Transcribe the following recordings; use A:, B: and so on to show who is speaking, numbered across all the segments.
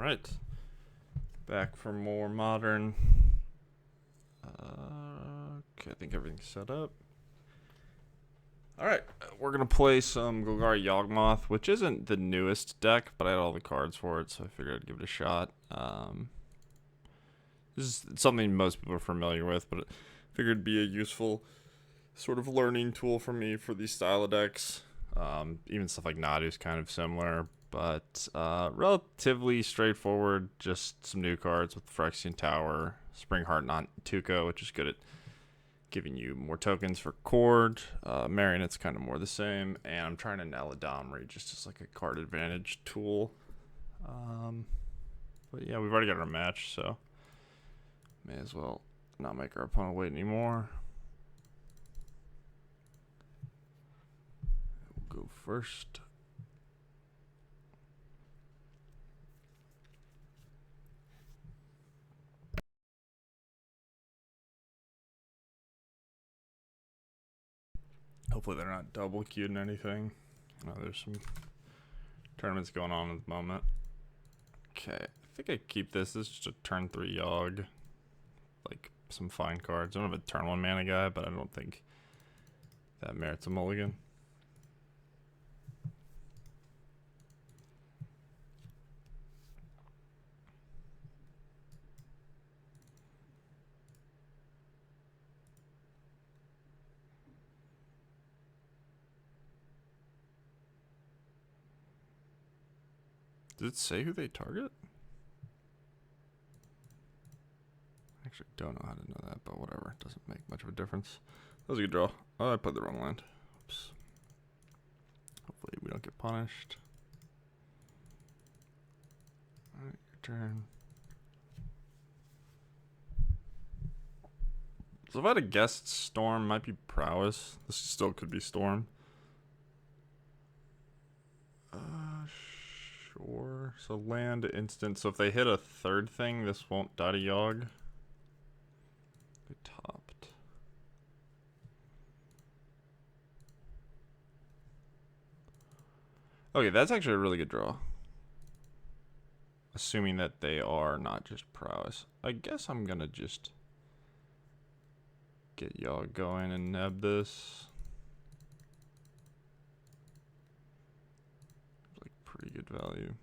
A: Alright. Back for more modern. Okay, I think everything's set up. Alright, we're going to play some Golgari Yawgmoth, which isn't the newest deck, but I had all the cards for it, so I figured I'd give it a shot. This is something most people are familiar with, but I figured it'd be a useful sort of learning tool for me for these style of decks. Even stuff like Nadu's kind of similar, but relatively straightforward. Just some new cards with Phyrexian Tower, Springheart Tuca, which is good at giving you more tokens for Cord. Marionette's kind of more the same, and I'm trying to Naladamri just as like a card advantage tool. But yeah, we've already got our match, so may as well not make our opponent wait anymore. We'll go first. Hopefully they're not double queued and anything. I know there's some tournaments going on at the moment. Okay, I think I keep this. This is just a turn 3 Yawg. Like some fine cards. I don't have a turn 1 mana guy, but I don't think that merits a mulligan. Does it say who they target? I actually don't know how to know that, but whatever. It doesn't make much of a difference. That was a good draw. Oh, I put the wrong land. Oops. Hopefully we don't get punished. Alright, your turn. So if I had a guessed Storm, might be Prowess. This still could be Storm. Sure. So land instant. So if they hit a third thing, this won't die to Yawg. They topped. Okay, that's actually a really good draw. Assuming that they are not just Prowess. I guess I'm gonna just get Yawg going and nab this. Like pretty good value.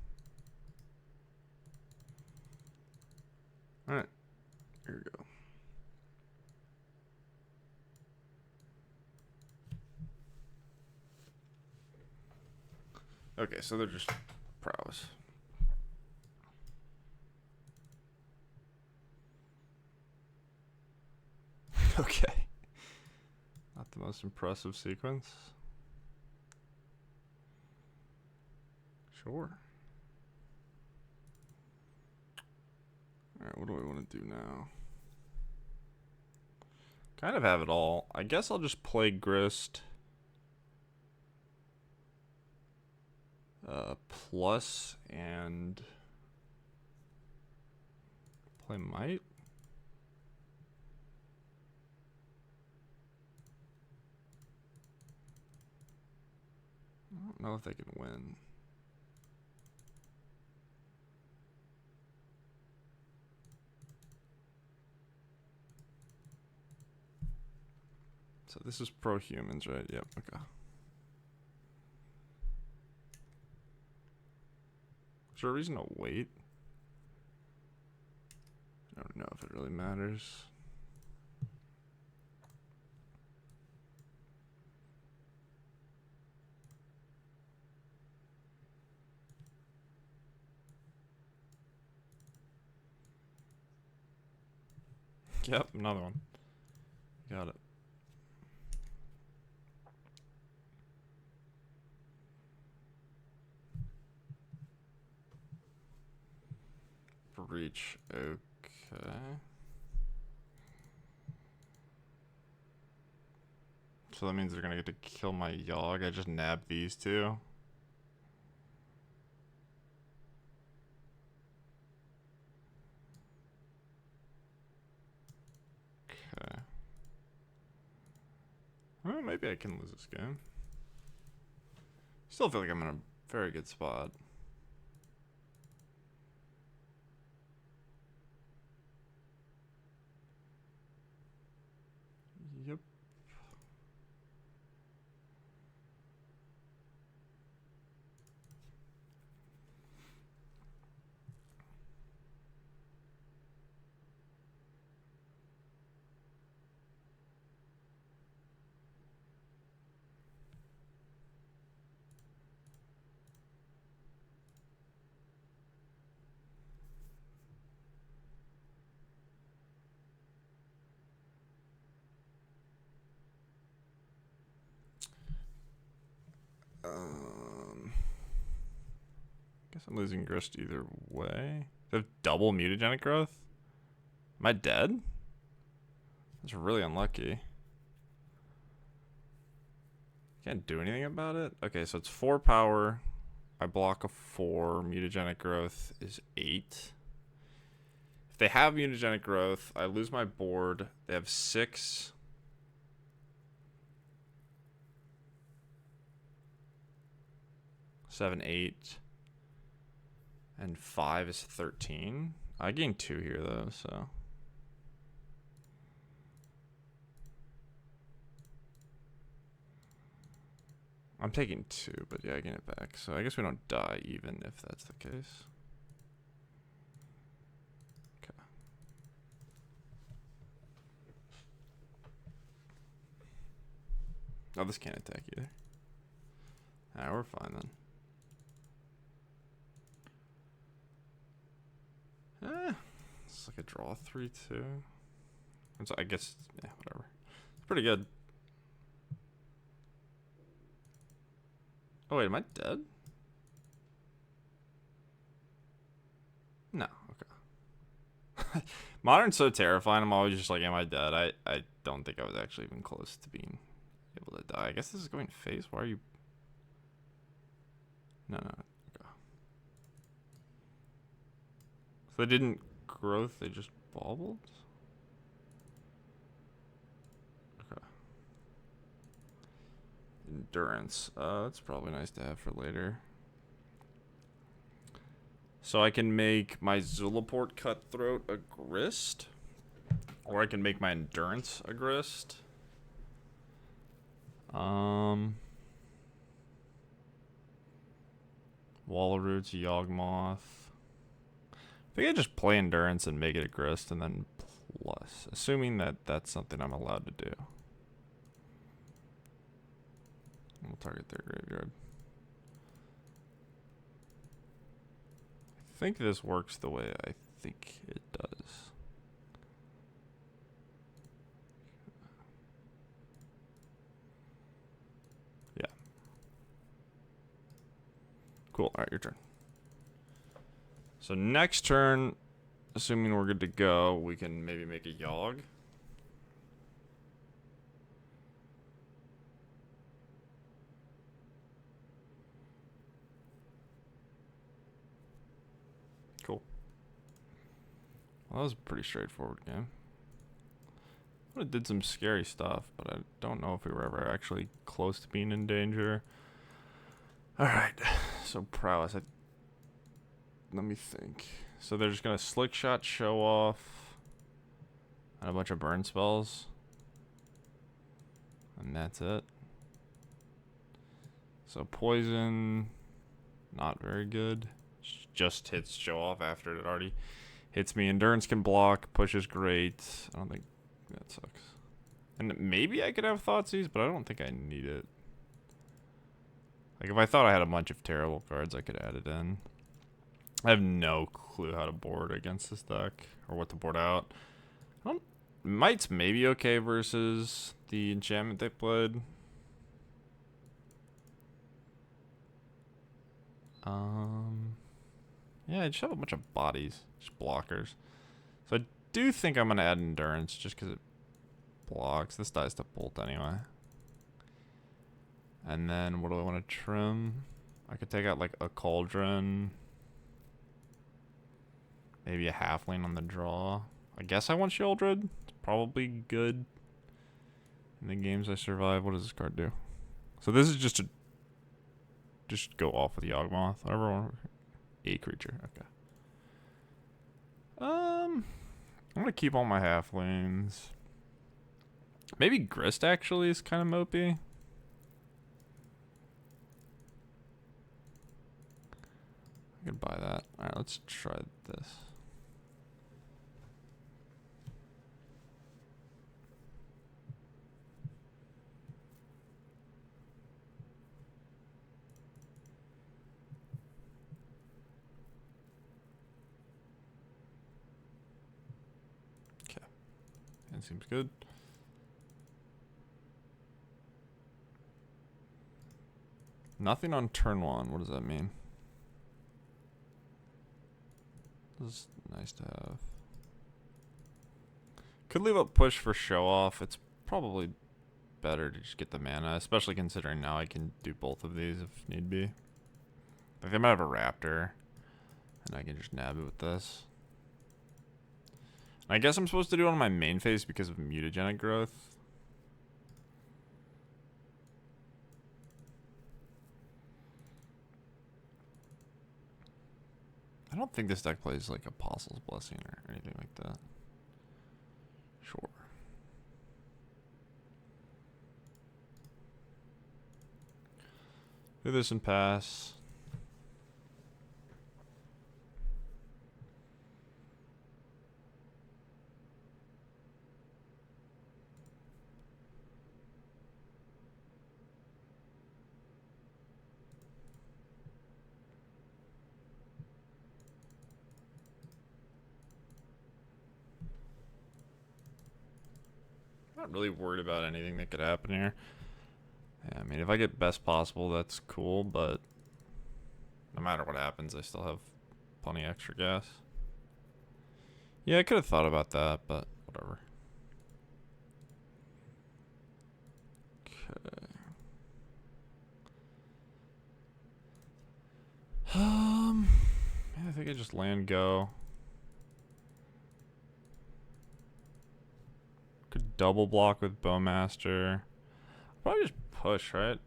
A: Alright, here we go. Okay, so they're just Prowess. Okay. Not the most impressive sequence. Sure. Alright, what do I want to do now? Kind of have it all. I guess I'll just play Grist. Plus and play Might. I don't know if they can win. So this is pro-humans, right? Yep, okay. Is there a reason to wait? I don't know if it really matters. Yep, another one. Got it. Breach, okay. So that means they're gonna get to kill my Yawg. I just nab these two. Okay. Well, maybe I can lose this game. Still feel like I'm in a very good spot. Yep. Guess I'm losing grist either way. They have double mutagenic growth? Am I dead? That's really unlucky. Can't do anything about it? Okay, so it's 4 power. I block a 4. Mutagenic growth is 8. If they have mutagenic growth, I lose my board. They have 6. Seven, 8. And 5 is 13. I gained 2 here, though, so. I'm taking 2, but yeah, I gain it back. So I guess we don't die even if that's the case. Okay. Oh, this can't attack either. Alright, we're fine then. It's like a draw 3-2. And so I guess, yeah, whatever. It's pretty good. Oh wait, am I dead? No, okay. Modern's so terrifying. I'm always just like, am I dead? I don't think I was actually even close to being able to die. I guess this is going phase. Why are you? No. Okay. So they didn't growth. They just bobbled. Okay. Endurance. That's probably nice to have for later. So I can make my Zulaport Cutthroat a grist. Or I can make my Endurance a grist. Wallaroots, Yawgmoth. I think I just play Endurance and make it a grist and then plus. Assuming that that's something I'm allowed to do. We'll target their graveyard. I think this works the way I think it does. Yeah. Cool. Alright, your turn. So next turn, assuming we're good to go, we can maybe make a Yawg. Cool. Well, that was a pretty straightforward game. Would have did some scary stuff, but I don't know if we were ever actually close to being in danger. Alright, so prowess. Let me think. So they're just gonna slick shot, show off, and a bunch of burn spells. And that's it. So poison, not very good. Just hits show off after it already hits me. Endurance can block, push is great. I don't think that sucks. And maybe I could have Thoughtseize, but I don't think I need it. Like if I thought I had a bunch of terrible cards, I could add it in. I have no clue how to board against this deck or what to board out. Might's maybe okay versus the enchantment they played. Yeah, I just have a bunch of bodies, just blockers. So I do think I'm gonna add endurance just because it blocks. This dies to bolt anyway. And then what do I want to trim? I could take out like a cauldron. Maybe a halfling on the draw. I guess I want Shieldred. It's probably good in the games I survive. What does this card do? So this is just to just go off with Yawgmoth. Whatever. A creature. Okay. I'm gonna keep all my halflings. Maybe Grist actually is kind of mopey. I could buy that. Alright, let's try this. Okay. That seems good. Nothing on turn 1. What does that mean? This is nice to have. Could leave up push for show off. It's probably better to just get the mana, especially considering now I can do both of these if need be. Like I might have a raptor, and I can just nab it with this. And I guess I'm supposed to do it on my main phase because of mutagenic growth. I don't think this deck plays like Apostle's Blessing or anything like that. Sure. Do this and pass. Not really worried about anything that could happen here. Yeah, I mean, if I get best possible, that's cool, but no matter what happens, I still have plenty extra gas. Yeah, I could have thought about that, but whatever. Okay. Yeah, I think I just land go. Could double block with Bowmaster. Probably just push, right?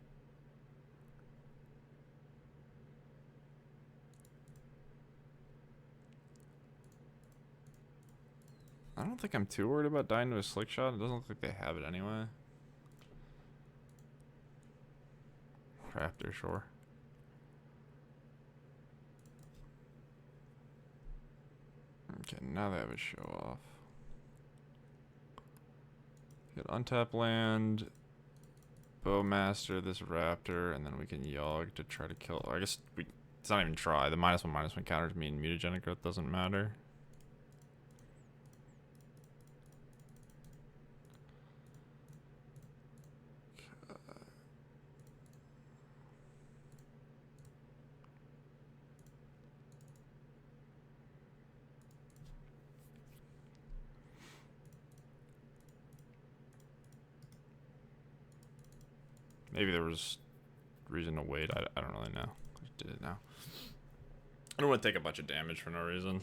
A: I don't think I'm too worried about dying to a slick shot. It doesn't look like they have it anyway. Raptor, sure. Okay, now they have a show off. Get untap land, Bowmaster, this Raptor, and then we can Yawg to try to kill. I guess it's not even try. The -1/-1 counters mean mutagenic growth doesn't matter. Maybe there was reason to wait. I don't really know. I just did it now. I don't want to take a bunch of damage for no reason.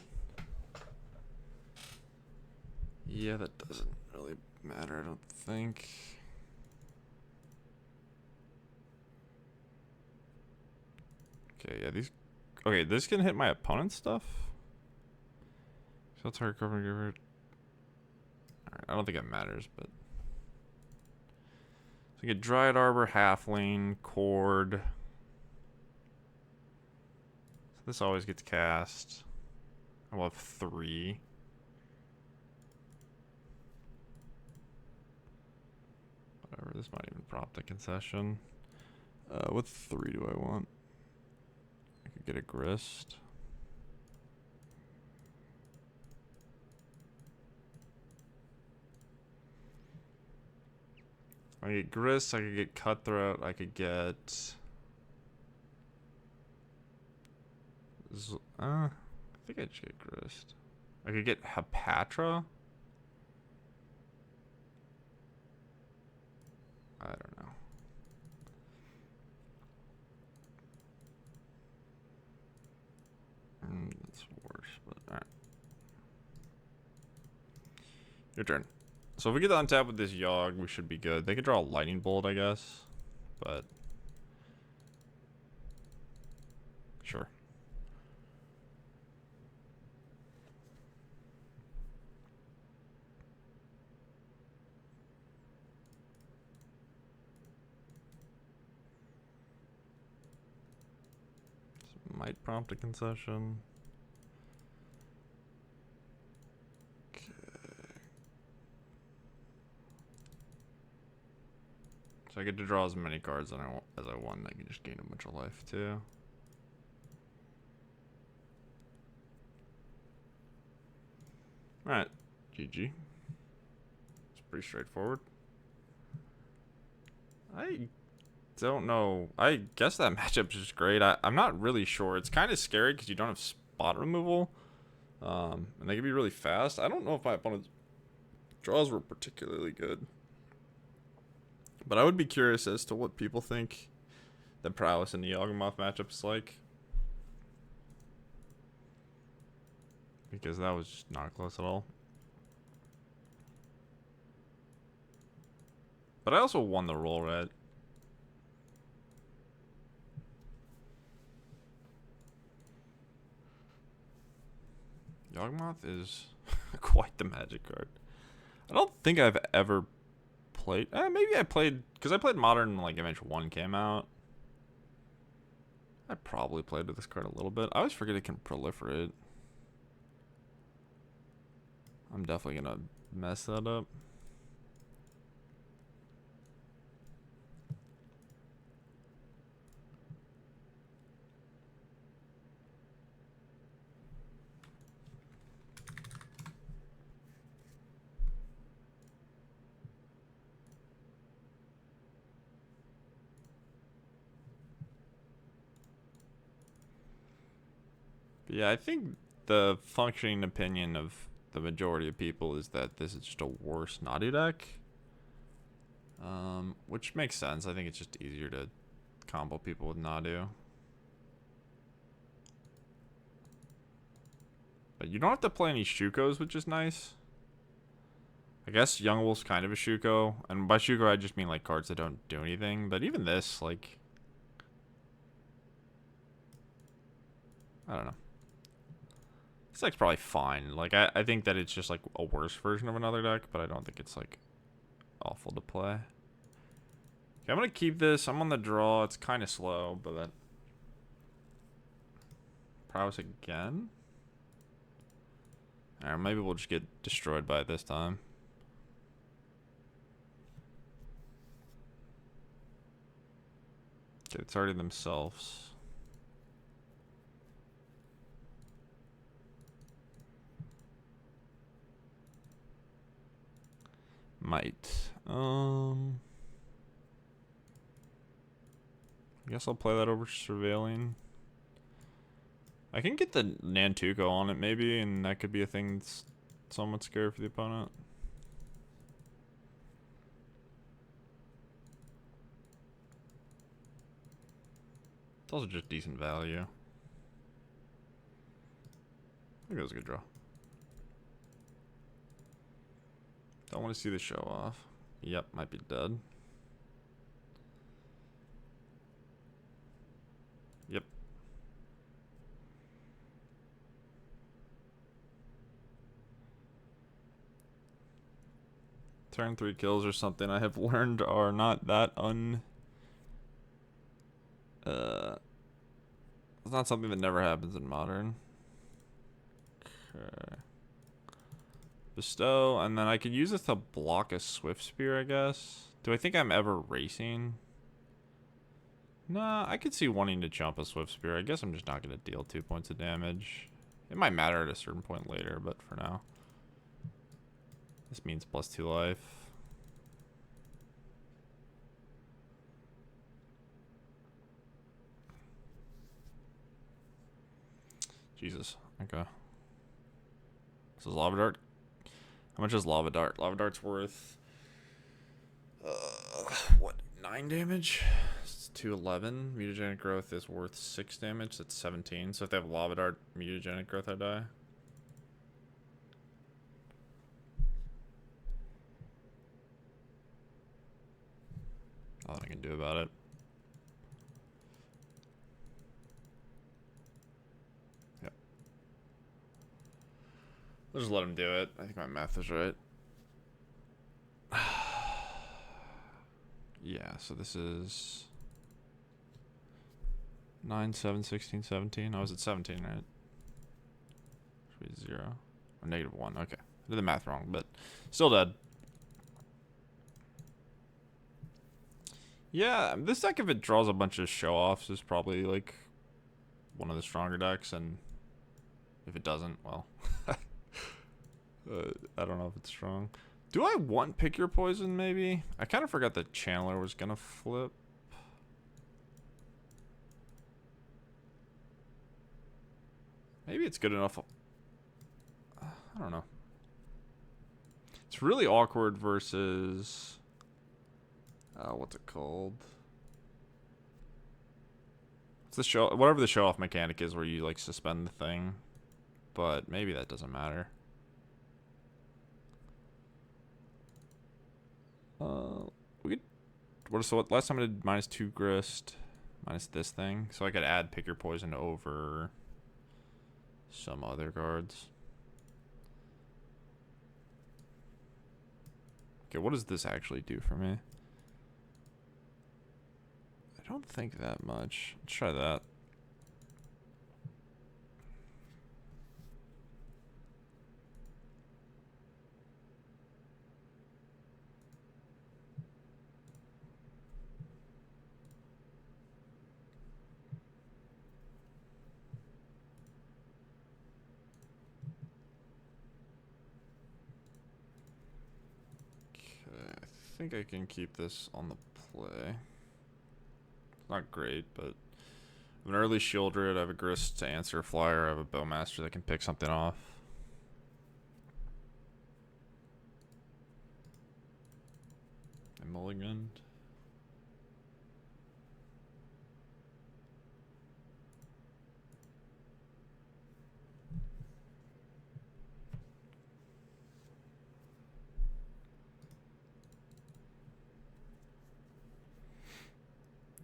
A: Yeah, that doesn't really matter, I don't think. Okay, yeah, these... Okay, this can hit my opponent's stuff? So that's hard cover. Alright, I don't think it matters, but... So you get Dryad Arbor, Halfling, Cord. So this always gets cast. I will have 3. Whatever, this might even prompt a concession. What 3 do I want? I could get a Grist. I could get Grist, I could get Cutthroat, I could get... I think I just get Grist. I could get Hepatra? I don't know. That's worse, but alright. Your turn. So if we get the untap with this Yawg, we should be good. They could draw a Lightning Bolt, I guess. But... Sure. might prompt a concession. Okay. So I get to draw as many cards as I want. I can just gain a bunch of life too. Alright, GG. It's pretty straightforward. I don't know. I guess that matchup is just great. I'm not really sure. It's kind of scary because you don't have spot removal. And they can be really fast. I don't know if my opponent's draws were particularly good. But I would be curious as to what people think the prowess in the Yawgmoth matchup is like. Because that was just not close at all. But I also won the roll, right? Yawgmoth is quite the magic card. I don't think I've ever played... maybe I played... Because I played Modern like Image 1 came out. I probably played with this card a little bit. I always forget it can proliferate. I'm definitely going to mess that up. Yeah, I think the functioning opinion of the majority of people is that this is just a worse Nadu deck. Which makes sense. I think it's just easier to combo people with Nadu. But you don't have to play any Shukos, which is nice. I guess Yawgmoth's kind of a Shuko. And by Shuko, I just mean like cards that don't do anything. But even this, like... I don't know. This deck's probably fine. Like, I think that it's just, like, a worse version of another deck, but I don't think it's, like, awful to play. Okay, I'm gonna keep this. I'm on the draw. It's kind of slow, but that... Prowess again? Alright, maybe we'll just get destroyed by it this time. Okay, it's already themselves. Might. I guess I'll play that over Surveilling. I can get the Nantuko on it maybe, and that could be a thing that's somewhat scary for the opponent. It's also just decent value. I think that was a good draw. Don't want to see the show off. Yep, might be dead. Yep. Turn 3 kills or something I have learned are not that it's not something that never happens in Modern. Okay. Bestow, and then I could use this to block a Swift Spear, I guess. Do I think I'm ever racing? Nah, I could see wanting to jump a Swift Spear. I guess I'm just not going to deal 2 points of damage. It might matter at a certain point later, but for now. This means +2 life. Jesus. Okay. This is Lava Dart. How much is Lava Dart? Lava Dart's worth... what? 9 damage? It's 211. Mutagenic Growth is worth 6 damage. That's 17. So if they have Lava Dart, Mutagenic Growth, I die. Nothing I can do about it. Yep. I'll just let him do it. I think my math is right. Yeah, so this is 9, 7, 16, 17. I was at 17, right? Should be 0. Or -1. Okay. I did the math wrong, but still dead. Yeah, this deck, if it draws a bunch of show-offs, is probably, like, one of the stronger decks, and if it doesn't, well, I don't know if it's strong. Do I want Pick Your Poison, maybe? I kind of forgot that Channeler was gonna flip. Maybe it's good enough. I don't know. It's really awkward versus... what's it called? It's the show... Whatever the show-off mechanic is where you, like, suspend the thing. But maybe that doesn't matter. We could... So last time I did -2 Grist. Minus this thing. So I could add Pick Your Poison over... some other cards. Okay, what does this actually do for me? I don't think that much. Let's try that. I think I can keep this on the play. It's not great, but I have an early Shieldred, I have a Grist to answer a flyer, I have a Bowmaster that can pick something off. I mulliganed.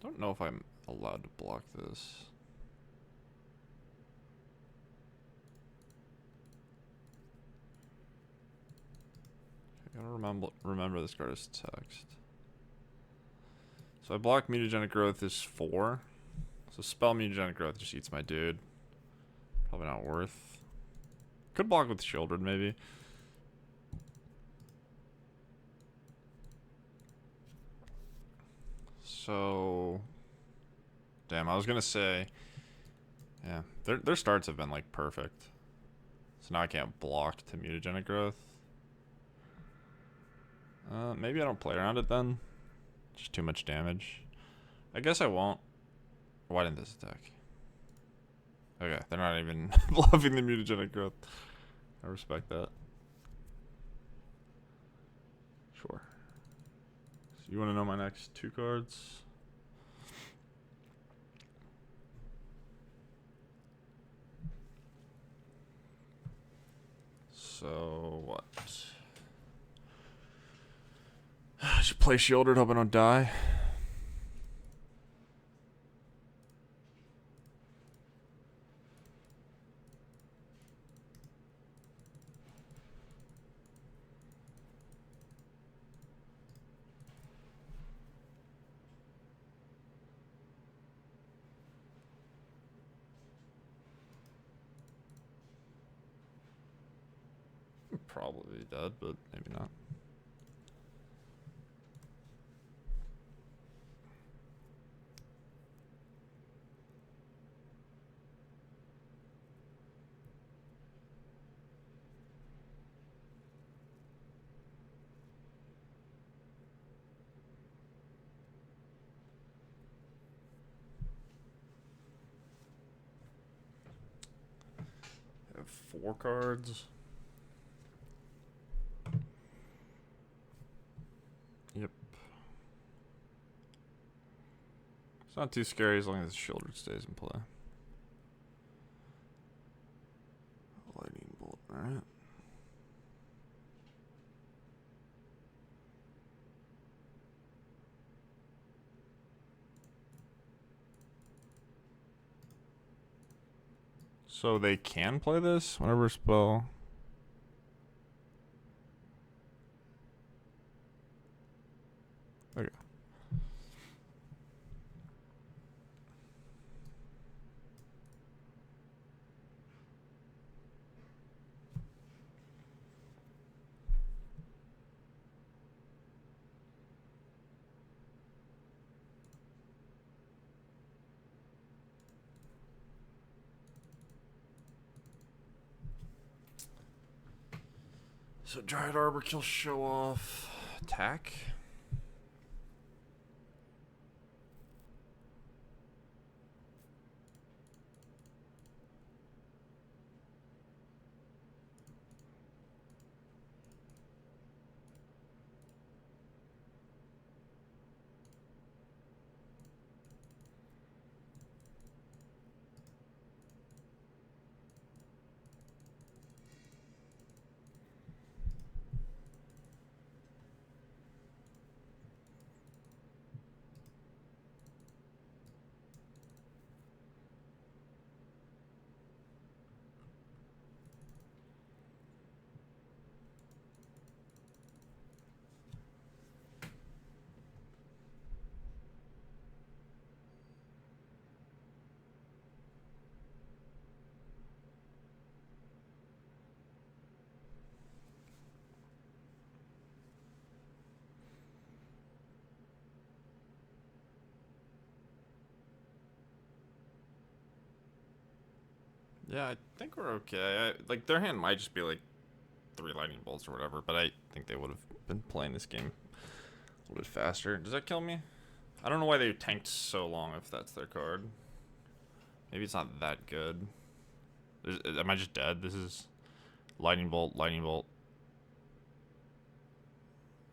A: I don't know if I'm allowed to block this. I gotta remember this card is text. So I block Mutagenic Growth is 4. So spell Mutagenic Growth just eats my dude. Probably not worth. Could block with Shieldred maybe. So, damn, I was gonna say, yeah, their starts have been like perfect. So now I can't block to Mutagenic Growth. Maybe I don't play around it then. Just too much damage. I guess I won't. Why didn't this attack? Okay, they're not even bluffing the Mutagenic Growth. I respect that. Sure. So you want to know my next 2 cards? So what? I should play Shieldred, hope I don't die. Probably dead, but maybe not. I have 4 cards. Yep. It's not too scary as long as the Shieldred stays in play. Lightning Bolt, alright. So they can play this whenever spell. Okay. So Dryad Arbor kill, show off, attack. Yeah, I think we're okay. Like, their hand might just be like 3 lightning bolts or whatever, but I think they would have been playing this game a little bit faster. Does that kill me? I don't know why they tanked so long if that's their card. Maybe it's not that good. Am I just dead? This is lightning bolt, lightning bolt.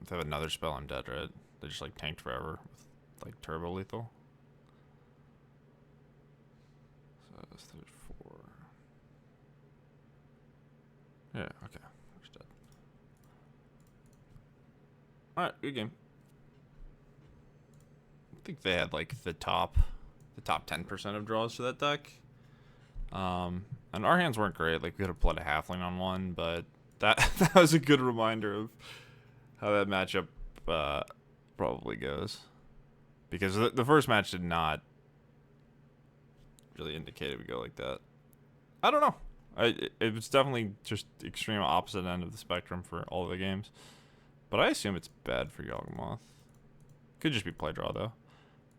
A: If they have another spell, I'm dead, right? They just like tanked forever with like turbo lethal. So that's 34. Yeah, okay. I'm just dead. Alright, good game. I think they had like the top 10% of draws to that deck. And our hands weren't great. Like, we could have played a halfling on one, but that was a good reminder of how that matchup probably goes. Because the first match did not really indicate it would go like that. I don't know. It was definitely just extreme opposite end of the spectrum for all of the games. But I assume it's bad for Yawgmoth. Could just be play draw, though.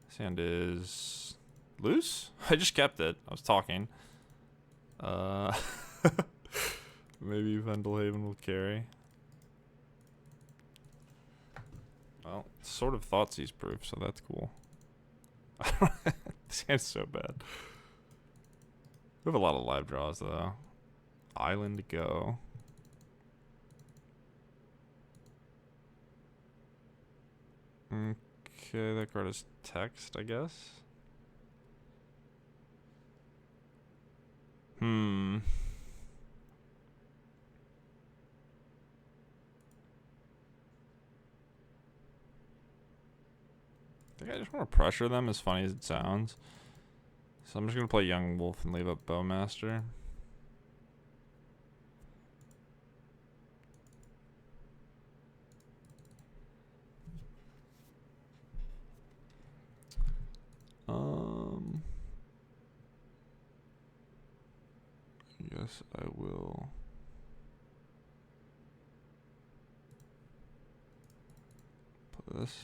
A: This hand is loose? I just kept it. I was talking. Maybe Vendelhaven will carry. Well, sort of Thoughtseize proof, so that's cool. This hand's so bad. We have a lot of live draws, though. Island go. Okay, that card is text, I guess. I think I just want to pressure them, as funny as it sounds. So I'm just going to play Young Wolf and leave up Bowmaster. I guess I will put this.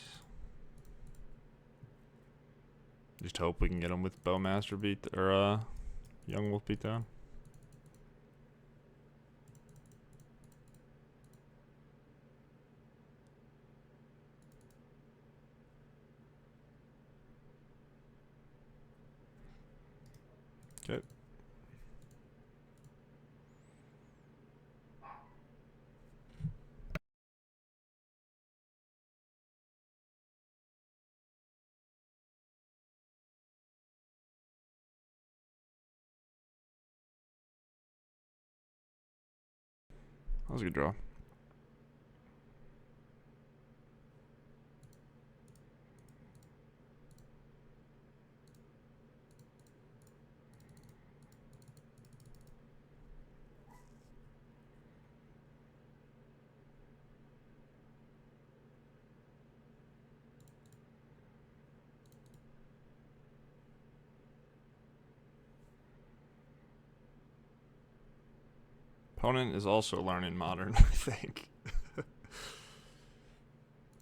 A: Just hope we can get him with Bowmaster beat, or Young Wolf beat down. Okay. That was a good draw. Opponent is also learning Modern, I think.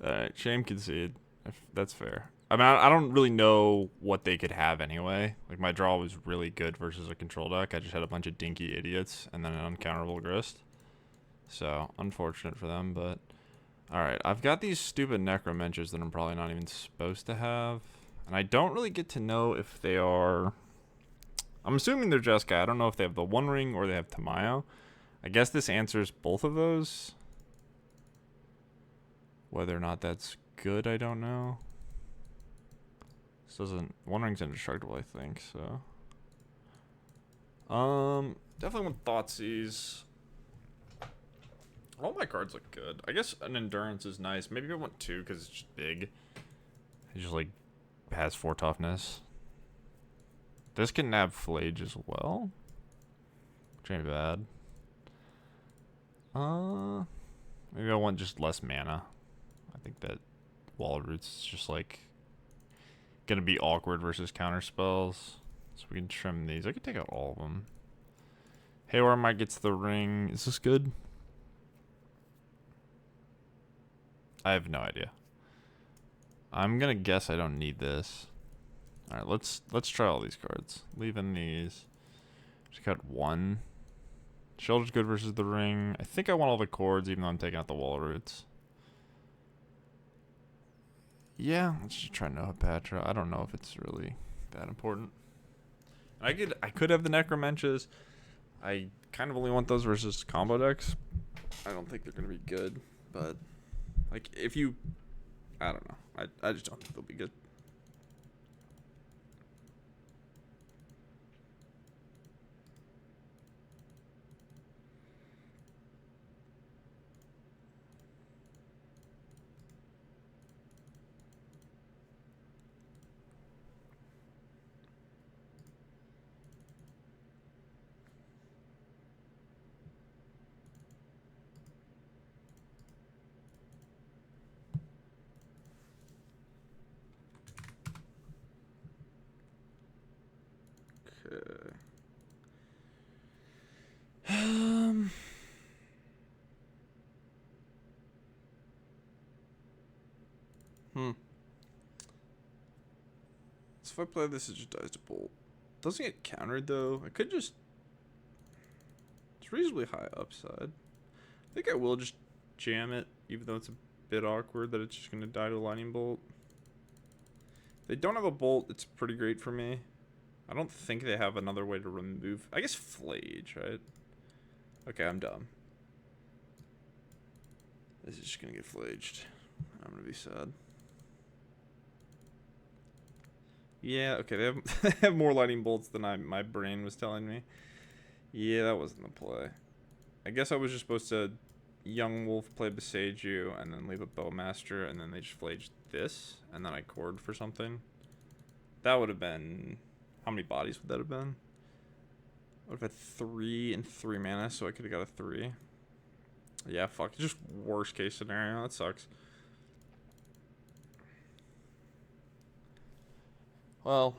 A: Alright, shame concede. That's fair. I mean, I don't really know what they could have anyway. Like, my draw was really good versus a control deck. I just had a bunch of dinky idiots and then an uncounterable grist. So, unfortunate for them, but... Alright, I've got these stupid necromenches that I'm probably not even supposed to have. And I don't really get to know if they are... I'm assuming they're Jeskai. I don't know if they have the One Ring or they have Tamayo. I guess this answers both of those. Whether or not that's good, I don't know. This doesn't... One Ring's indestructible, I think, so... Definitely want Thoughtseize. All my cards look good. I guess an Endurance is nice. Maybe I want 2 because it's just big. It just, like, has 4 toughness. This can nab Flage as well. Which ain't bad. Maybe I want just less mana. I think that Wall Roots is just, like, gonna be awkward versus counter spells. So we can trim these. I could take out all of them. Haywire might gets the ring. Is this good? I have no idea. I'm gonna guess I don't need this. Alright, let's try all these cards. Leave in these. Just cut 1. Shelter's good versus the ring. I think I want all the cords, even though I'm taking out the Wall Roots. Yeah, let's just try Nohapatra. I don't know if it's really that important. I could have the Necromenches. I kind of only want those versus combo decks. I don't think they're gonna be good, but like if you, I don't know. I just don't think they'll be good. Okay. So if I play this, it just dies to Bolt. Doesn't get countered though. I could just... It's reasonably high upside. I think I will just jam it, even though it's a bit awkward that it's just going to die to Lightning Bolt. If they don't have a Bolt, it's pretty great for me. I don't think they have another way to remove... I guess Flage, right? Okay, I'm dumb. This is just going to get flaged. I'm going to be sad. Yeah, okay, they have more Lightning Bolts than my brain was telling me. Yeah, that wasn't the play. I guess I was just supposed to Yawgmoth, play Beseiju, and then leave a Bowmaster, and then they just flaged this, and then I cord for something. That would have been... How many bodies would that have been? I would have had 3 and 3 mana, so I could have got a 3. Yeah, fuck. Just worst case scenario. That sucks. Well,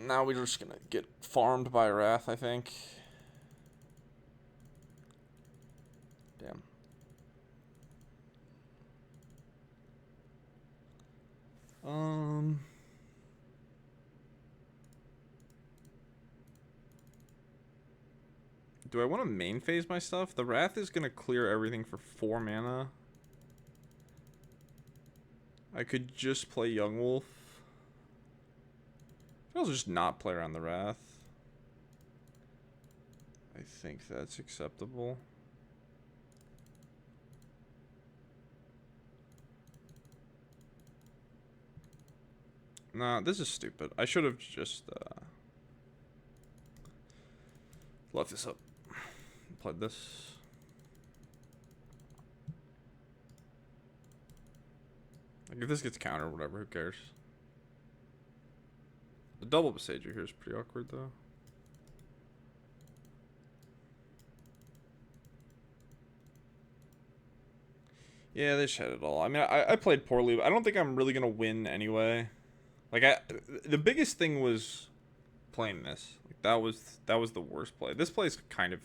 A: now we're just gonna get farmed by Wrath, I think. Damn. Do I want to main phase my stuff? The Wrath is gonna clear everything for 4 mana. I could just play Yawgmoth. I'll just not play around the Wrath. I think that's acceptable. Nah, this is stupid. I should have just left this up. Played this. Like if this gets countered, whatever, who cares? The double Beseiju here is pretty awkward, though. Yeah, they shed it all. I mean, I played poorly. I don't think I'm really gonna win anyway. Like, the biggest thing was playing this. Like, that was the worst play. This play is kind of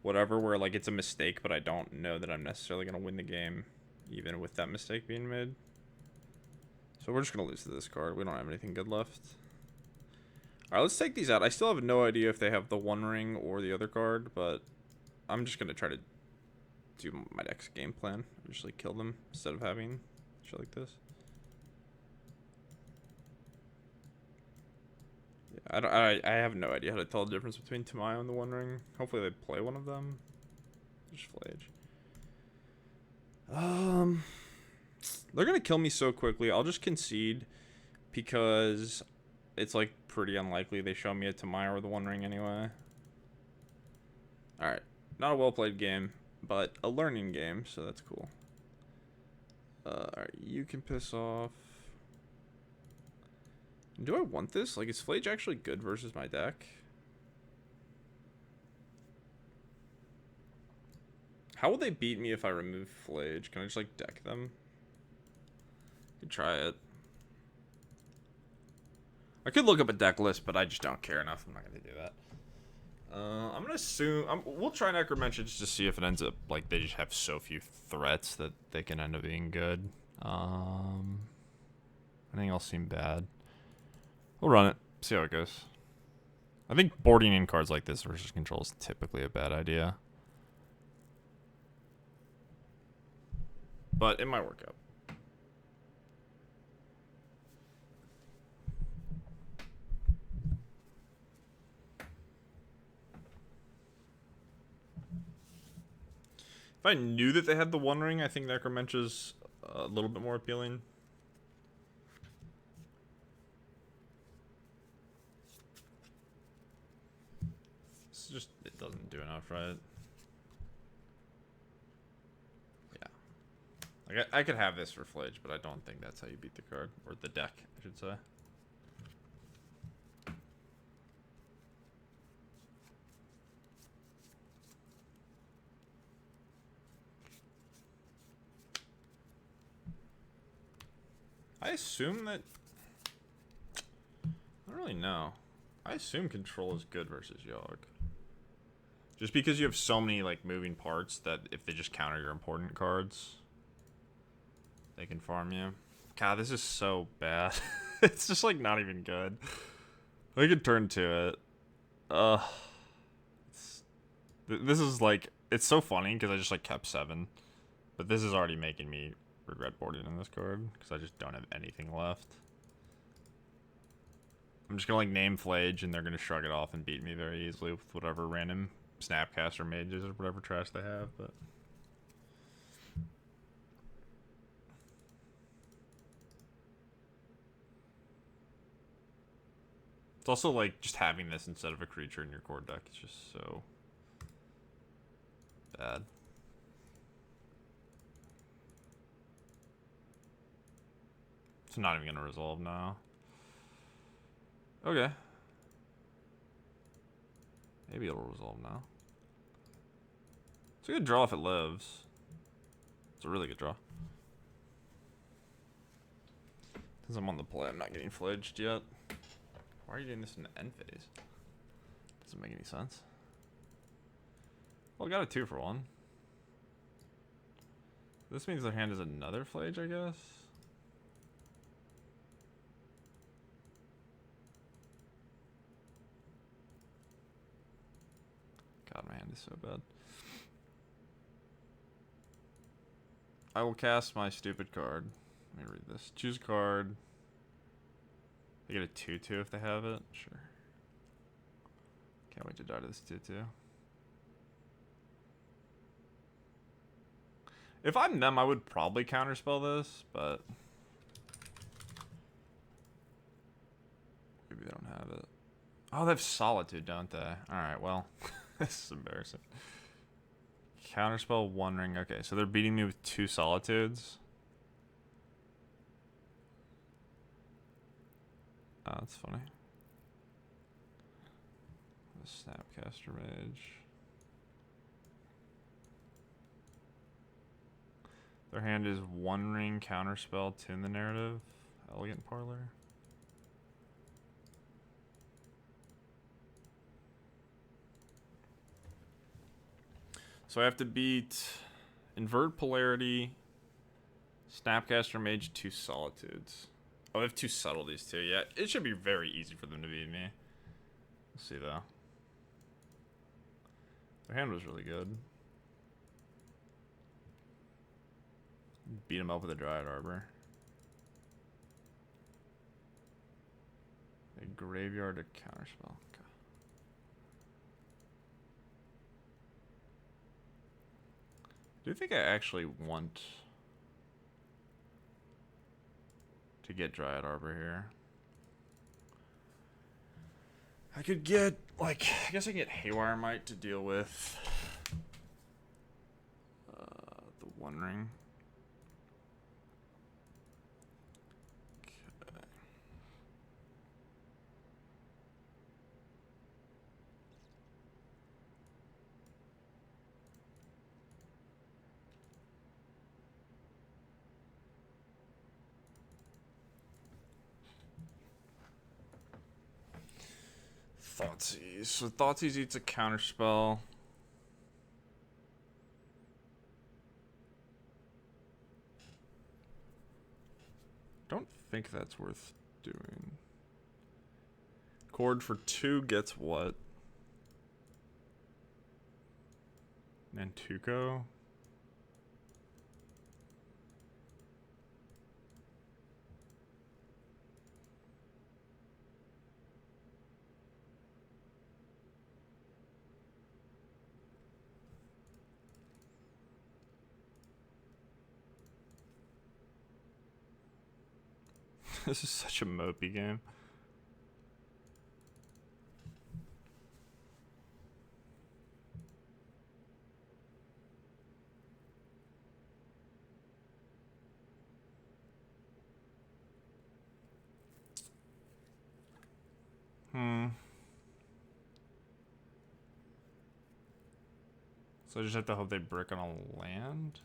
A: whatever, where like it's a mistake, but I don't know that I'm necessarily gonna win the game, even with that mistake being made. So we're just gonna lose to this card. We don't have anything good left. Alright, let's take these out. I still have no idea if they have the One Ring or the other card, but I'm just going to try to do my deck's game plan. Just like kill them instead of having shit like this. Yeah, I have no idea how to tell the difference between Tamayo and the One Ring. Hopefully they play one of them. Just Flage. They're gonna kill me so quickly. I'll just concede because it's like pretty unlikely they show me a Tamayo or the One Ring anyway. Alright. Not a well played game, but a learning game, so that's cool. Alright, you can piss off. Do I want this? Like, is Flage actually good versus my deck? How will they beat me if I remove Flage? Can I just, like, deck them? Could try it. I could look up a deck list, but I just don't care enough. I'm not going to do that. I'm going to assume... we'll try Necromancer just to see if it ends up, like, they just have so few threats that they can end up being good. Anything else seem bad? We'll run it. See how it goes. I think boarding in cards like this versus control is typically a bad idea. But it might work out. If I knew that they had the One Ring, I think Necromancer's a little bit more appealing. It's just, it doesn't do enough, right? Yeah. Like, I could have this for Flage, but I don't think that's how you beat the card. Or the deck, I should say. I assume that... I don't really know. I assume control is good versus Yawg. Just because you have so many, like, moving parts that if they just counter your important cards, they can farm you. God, this is so bad. It's just, like, not even good. I could turn to it. This is, like, it's so funny because I just, like, kept 7. But this is already making me regret boarding in this card because I just don't have anything left. I'm just gonna like name Flage and they're gonna shrug it off and beat me very easily with whatever random Snapcaster mages or whatever trash they have, but it's also like just having this instead of a creature in your core deck is just so bad. It's not even gonna resolve now. Okay. Maybe it'll resolve now. It's a good draw if it lives. It's a really good draw. Since I'm on the play, I'm not getting fledged yet. Why are you doing this in the end phase? Doesn't make any sense. Well, I got a 2 for 1. This means their hand is another Flage, I guess. God, my hand is so bad. I will cast my stupid card. Let me read this. Choose a card. They get a 2/2 if they have it. Sure. Can't wait to die to this 2/2. If I'm them, I would probably counterspell this, but maybe they don't have it. Oh, they have Solitude, don't they? Alright, well. This is embarrassing. Counterspell, One Ring. Okay, so they're beating me with 2 Solitudes. Oh, that's funny. The Snapcaster Mage. Their hand is One Ring, Counterspell, Tune the Narrative, Elegant Parlor. So I have to beat Invert Polarity, Snapcaster Mage, 2 Solitudes. Oh, I have 2 Subtleties too. Yeah, it should be very easy for them to beat me. Let's see though. Their hand was really good. Beat him up with a Dryad Arbor. A graveyard to counterspell. Okay. Do you think I actually want to get Dryad Arbor here? I could get, like, I guess I can get Haywire Might to deal with the One Ring. Okay. Thoughtseize. So Thoughtseize eats a counterspell. Don't think that's worth doing. Cord for 2 gets what? Nantuko? This is such a mopey game. So I just have to hope they brick on a land?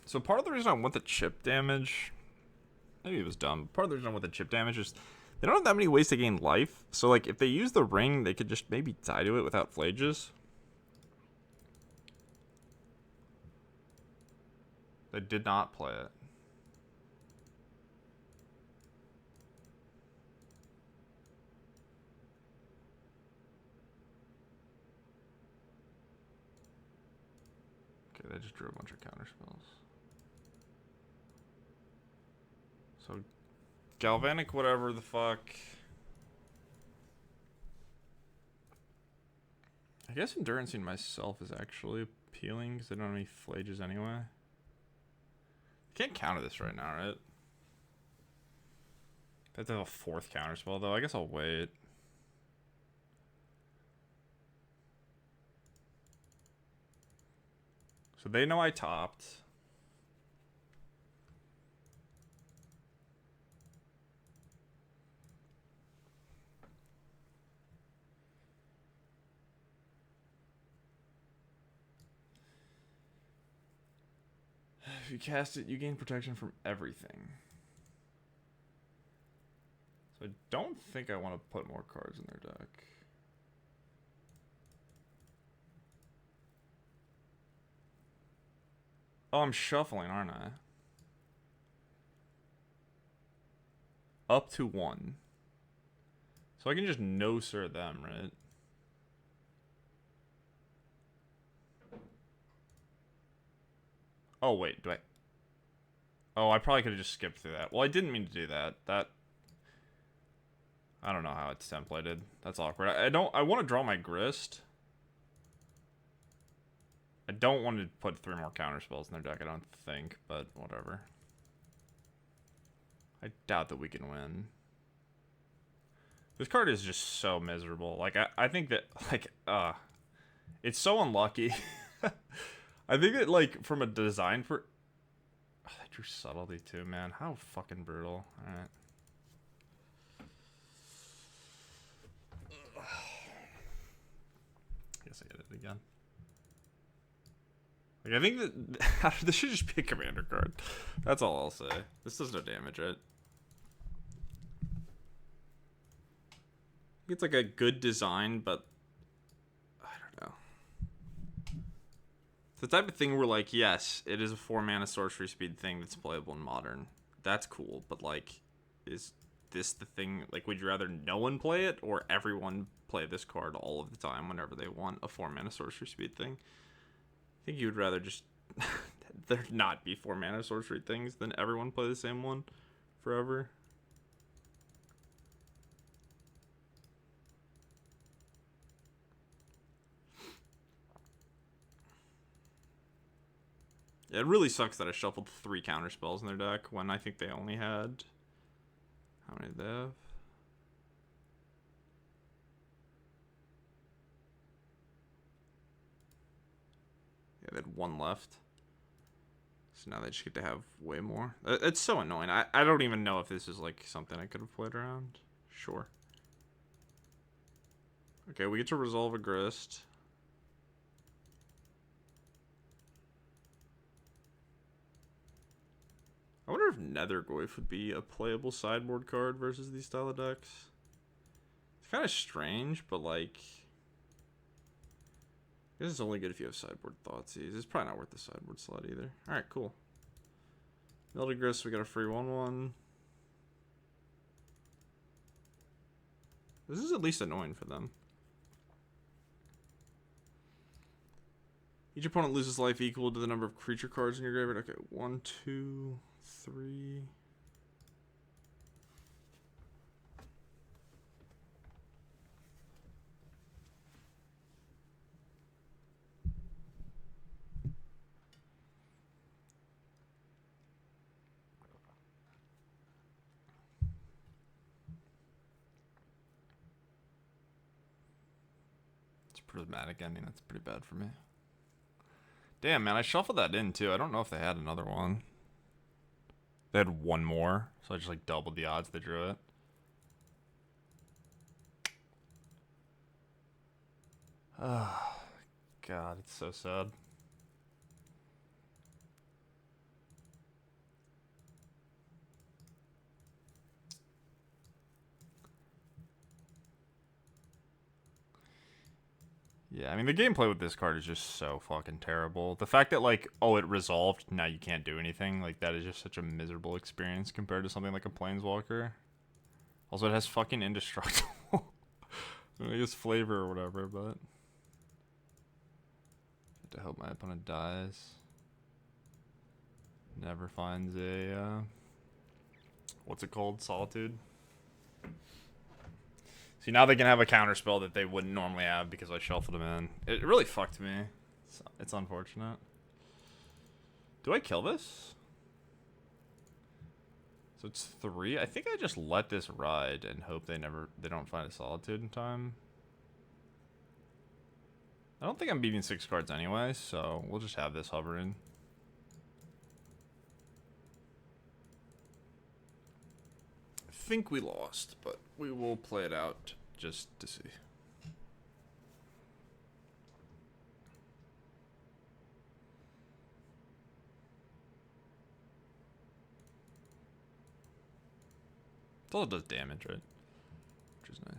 A: So part of the reason I want the chip damage, maybe it was dumb, part of the reason I want the chip damage is they don't have that many ways to gain life. So like if they use the ring, they could just maybe die to it without Phlages. They did not play it. Okay, they just drew a bunch of counterspells. So, Galvanic, whatever the fuck. I guess Enduranceing myself is actually appealing because I don't have any Phlages anyway. I can't counter this right now, right? I have to have a 4th counterspell, though. I guess I'll wait. So they know I topped. If you cast it, you gain protection from everything. So I don't think I want to put more cards in their deck. Oh, I'm shuffling, aren't I? Up to 1. So I can just no-sir them, right? Oh, wait, do I... Oh, I probably could have just skipped through that. Well, I didn't mean to do that. I don't know how it's templated. That's awkward. I want to draw my Grist. I don't want to put 3 more counterspells in their deck, I don't think, but whatever. I doubt that we can win. This card is just so miserable. Like, I think that, like, it's so unlucky. I think that, like, from a design for... Oh, they drew Subtlety, too, man. How fucking brutal. Alright. I guess I get it again. Like, I think that this should just be a commander card. That's all I'll say. This does no damage, right? It's like a good design, but I don't know. the type of thing where, like, yes, it is a 4-mana sorcery speed thing that's playable in Modern. That's cool, but, like, is this the thing? Like, would you rather no one play it or everyone play this card all of the time whenever they want a 4-mana sorcery speed thing? I think you would rather just there not be 4-mana sorcery things than everyone play the same one forever. Yeah, it really sucks that I shuffled 3 counter spells in their deck when I think they only had... How many did they have? Yeah, they had 1 left. So now they just get to have way more. It's so annoying. I don't even know if this is like something I could have played around. Sure. Okay, we get to resolve a Grist. I wonder if Nethergoyf would be a playable sideboard card versus these style of decks. It's kind of strange, but like... I guess it's only good if you have sideboard Thoughtseize. It's probably not worth the sideboard slot either. Alright, cool. Melted Grist, we got a free 1/1. This is at least annoying for them. Each opponent loses life equal to the number of creature cards in your graveyard. Okay, 1, 2, 3. It's prismatic ending. That's pretty bad for me. Damn, man, I shuffled that in too. I don't know if they had another one. They had 1 more, so I just like doubled the odds they drew it. Oh, God, it's so sad. Yeah, I mean, the gameplay with this card is just so fucking terrible. The fact that, like, oh, it resolved, now you can't do anything, like, that is just such a miserable experience compared to something like a Planeswalker. Also, it has fucking indestructible. I guess flavor or whatever, but... to hope my opponent dies. Never finds a, what's it called? Solitude? See, now they can have a counterspell that they wouldn't normally have because I shuffled them in. It really fucked me. It's unfortunate. Do I kill this? So it's 3. I think I just let this ride and hope they don't find a Solitude in time. I don't think I'm beating 6 cards anyway, so we'll just have this hovering. I think we lost, but we will play it out just to see. It also does damage, right? Which is nice.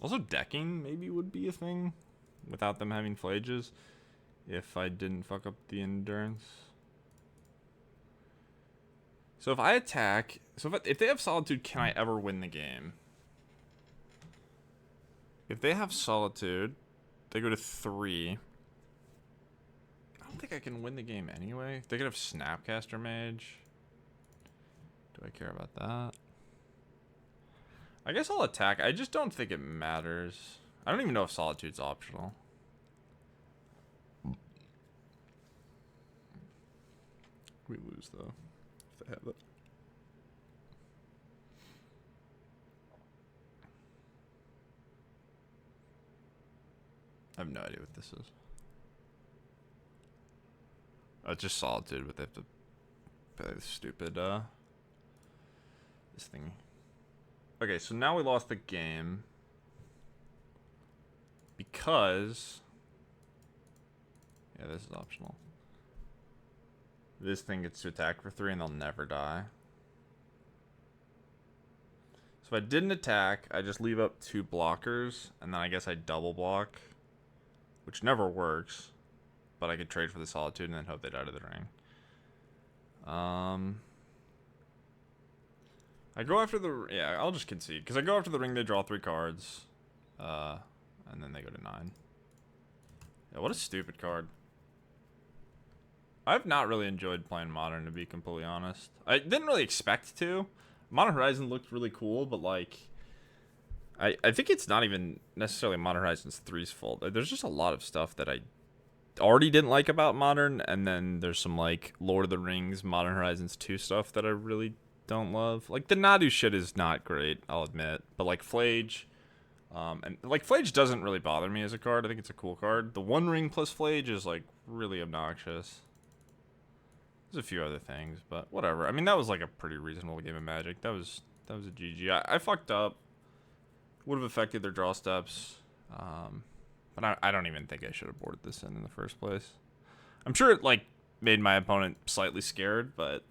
A: Also, decking maybe would be a thing without them having flages if I didn't fuck up the endurance. So if I attack... So if they have Solitude, can I ever win the game? If they have Solitude, they go to 3. I don't think I can win the game anyway. They could have Snapcaster Mage. Do I care about that? I guess I'll attack. I just don't think it matters. I don't even know if Solitude's optional. We lose, though, if they have it. I have no idea what this is. Oh, it's just Solitude, but they have to play this stupid, this thing. Okay, so now we lost the game. Because... yeah, this is optional. This thing gets to attack for 3 and they'll never die. So if I didn't attack, I just leave up 2 blockers, and then I guess I double block, which never works. But I could trade for the Solitude and then hope they die to the ring. I go after the... Yeah, I'll just concede. Because I go after the ring, they draw 3 cards. And then they go to 9. Yeah, what a stupid card. I've not really enjoyed playing Modern, to be completely honest. I didn't really expect to. Modern Horizon looked really cool, but like... I think it's not even necessarily Modern Horizons 3's fault. There's just a lot of stuff that I already didn't like about Modern, and then there's some like Lord of the Rings, Modern Horizons 2 stuff that I really don't love. Like the Nadu shit is not great, I'll admit, but like Flage, and like Flage doesn't really bother me as a card. I think it's a cool card. The One Ring plus Flage is like really obnoxious. There's a few other things, but whatever. I mean, that was like a pretty reasonable game of Magic. That was a GG. I fucked up. Would have affected their draw steps. But I don't even think I should have boarded this in the first place. I'm sure it like made my opponent slightly scared, but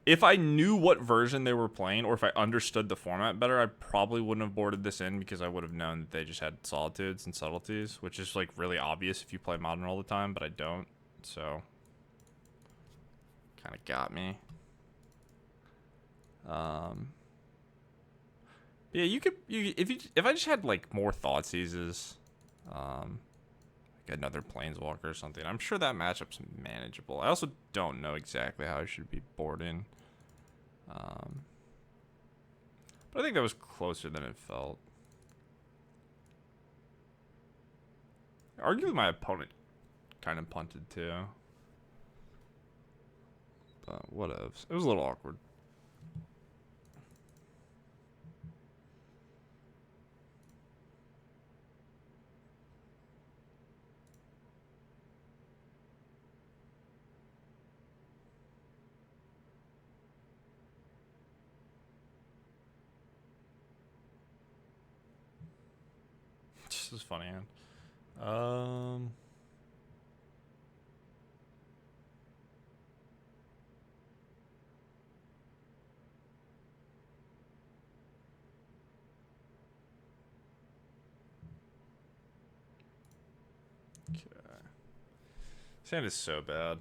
A: if I knew what version they were playing, or if I understood the format better, I probably wouldn't have boarded this in, because I would have known that they just had Solitudes and Subtleties, which is like really obvious if you play Modern all the time, but I don't. So kind of got me. Yeah, if I just had like more Thoughtseizes, like another Planeswalker or something, I'm sure that matchup's manageable. I also don't know exactly how I should be boarding. But I think that was closer than it felt. Arguably my opponent kind of punted too. But whatevs. It was a little awkward. This is funny, man. Okay. Sand is so bad.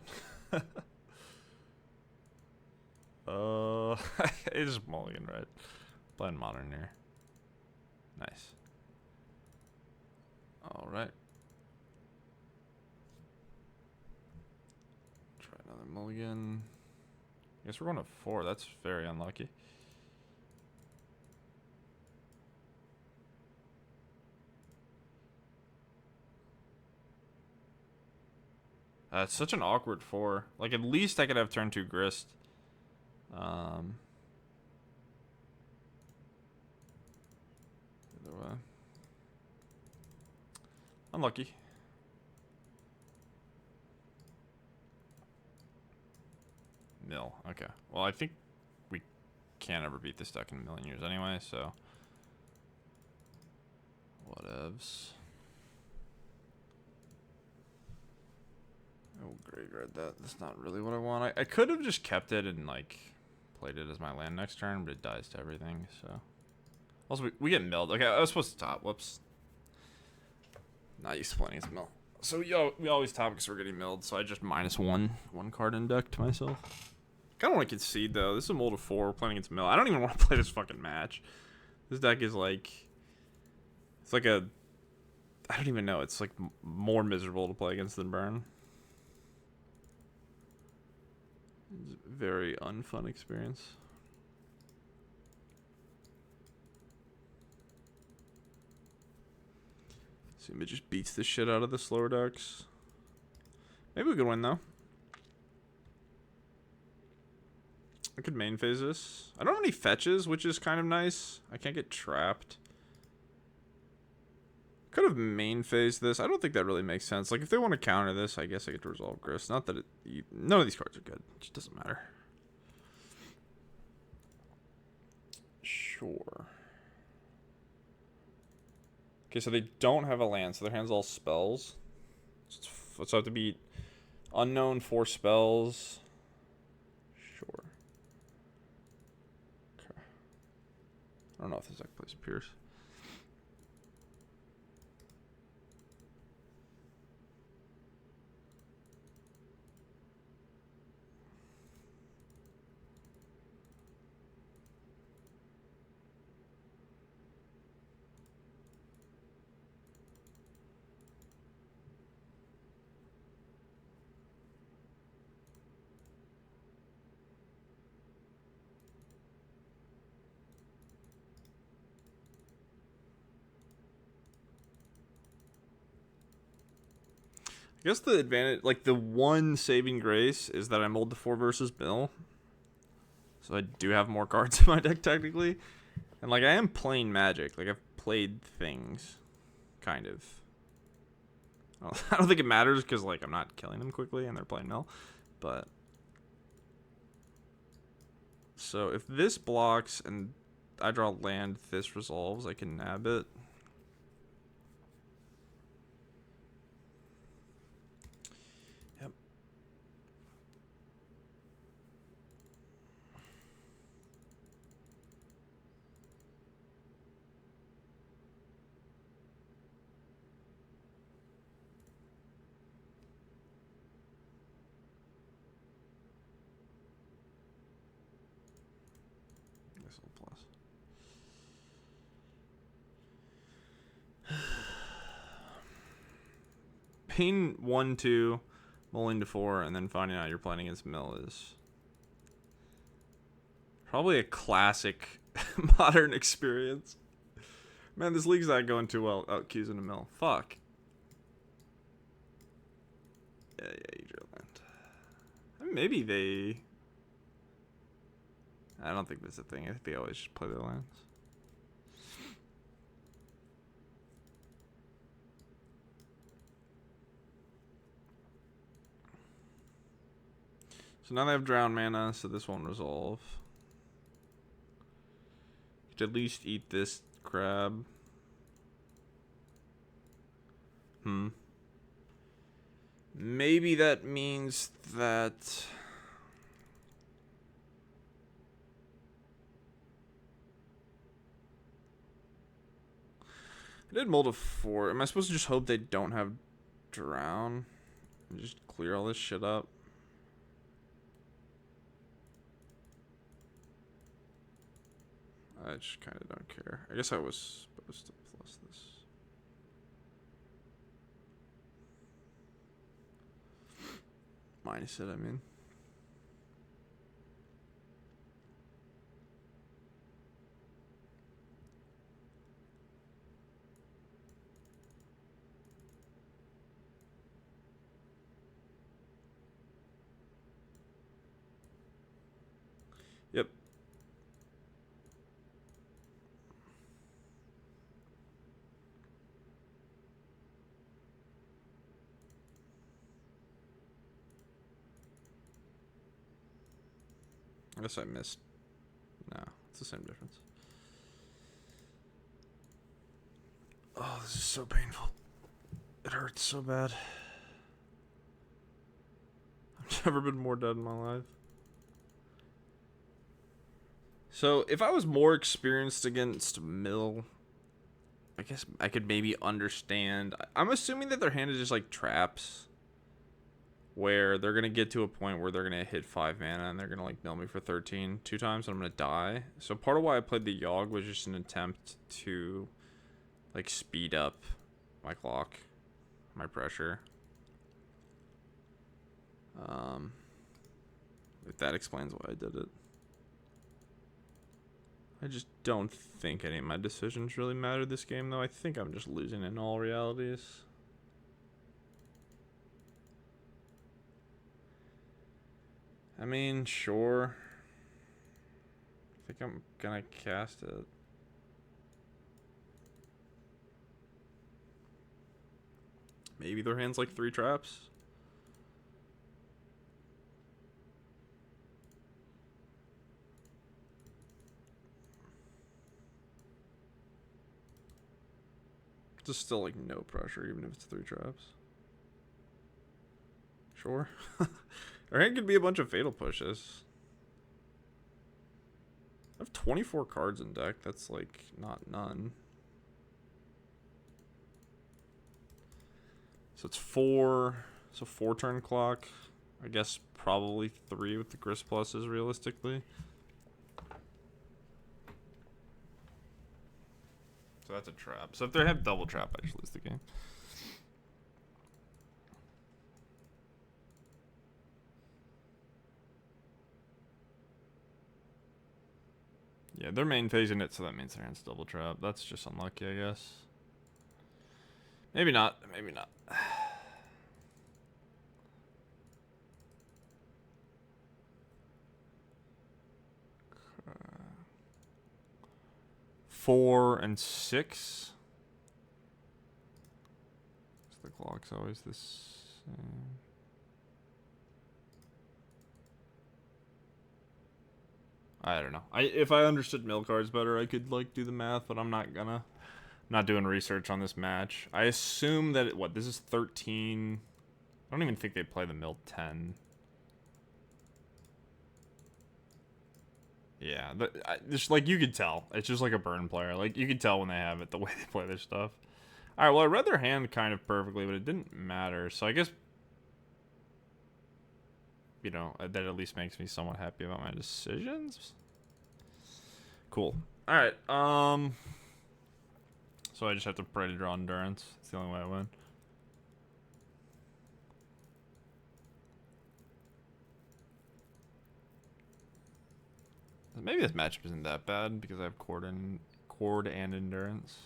A: It is mulligan, right? Blend Modern here. Nice. All right. Try another mulligan. I guess we're going to 4. That's very unlucky. It's such an awkward 4. Like, at least I could have turn 2 Grist. Either way. Unlucky. Mill. Okay. Well, I think we can't ever beat this deck in a million years anyway, so... Whatevs. Oh, graveyard that. That's not really what I want. I could have just kept it and, like, played it as my land next turn, but it dies to everything, so... Also, we get milled. Okay, I was supposed to top. Whoops. Not used to playing against mill. So, we always top because we're getting milled, so I just -1 card in deck to myself. Kind of want to concede, though. This is a mold of 4. We're playing against mill. I don't even want to play this fucking match. This deck is, like... It's like a... I don't even know. It's, like, more miserable to play against than burn. It's a very unfun experience. Suma just beats the shit out of the slower decks. Maybe we could win, though. I could main phase this. I don't have any fetches, which is kind of nice. I can't get trapped. Could have main phased this. I don't think that really makes sense. Like, if they want to counter this, I guess I get to resolve Grist. Not that none of these cards are good. It just doesn't matter. Sure. Okay, so they don't have a land, so their hand's all spells. So I have to beat unknown 4 spells. don't know if this deck plays Pierce. I guess the advantage, like the one saving grace, is that I mulled the 4 versus mill. So I do have more cards in my deck technically. And like I am playing Magic. Like I've played things. Kind of. I don't think it matters because like I'm not killing them quickly and they're playing mill. But so if this blocks and I draw land, this resolves, I can nab it. Yep. This will plus. Paying 1-2, mulling to 4, and then finding out you're playing against mill is probably a classic modern experience. Man, this league's not going too well out Q's in a mill. Fuck. Yeah, you drew land. I mean, maybe they... I don't think that's a thing. I think they always just play their lands. So now they have drown mana, so this won't resolve. You could at least eat this crab. Maybe that means that... I did mull to 4. Am I supposed to just hope they don't have drown? And just clear all this shit up? I just kind of don't care. I guess I was supposed to plus this. Minus it, I mean. Yep. I guess I missed. No, it's the same difference. Oh, this is so painful. It hurts so bad. I've never been more dead in my life. So, if I was more experienced against mill, I guess I could maybe understand. I'm assuming that their hand is just like traps. Where they're going to get to a point where they're going to hit 5 mana and they're going to like mill me for 13 2 times and I'm going to die. So part of why I played the Yawg was just an attempt to like speed up my clock, my pressure. If that explains why I did it. I just don't think any of my decisions really matter this game though. I think I'm just losing in all realities. I mean, sure. I think I'm gonna cast it. Maybe their hand's like 3 traps. Just still like no pressure, even if it's 3 traps. Sure. Our hand could be a bunch of fatal pushes. I have 24 cards in deck. That's like not none. So it's 4. So 4 turn clock. I guess probably 3 with the Grist pluses realistically. So that's a trap. So if they have double trap, I just lose the game. Yeah, they're main phasing it, so that means their hand's double trap. That's just unlucky, I guess. Maybe not. Maybe not. Okay. 4 and 6. The clock's always the same. I don't know. If I understood mill cards better, I could like do the math, but I'm not gonna. I'm not doing research on this match. I assume that this is 13. I don't even think they play the mill 10. Yeah, just like you could tell. It's just like a burn player. Like you could tell when they have it the way they play their stuff. All right, well I read their hand kind of perfectly, but it didn't matter. So I guess that at least makes me somewhat happy about my decisions. Cool. All right. So I just have to pray to draw endurance. It's the only way I win. Maybe this matchup isn't that bad because I have cord and endurance.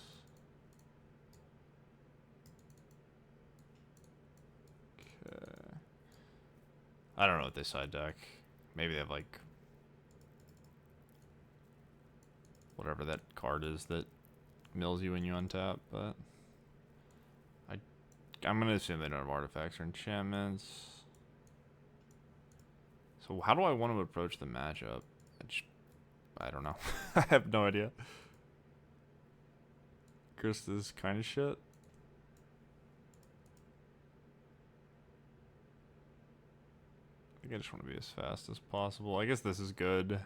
A: Okay. I don't know what they side deck. Maybe they have like whatever that card is that mills you when you untap, but I'm gonna assume they don't have artifacts or enchantments. So how do I want to approach the matchup? I don't know. I have no idea. Grist is kind of shit. I think I just want to be as fast as possible. I guess this is good.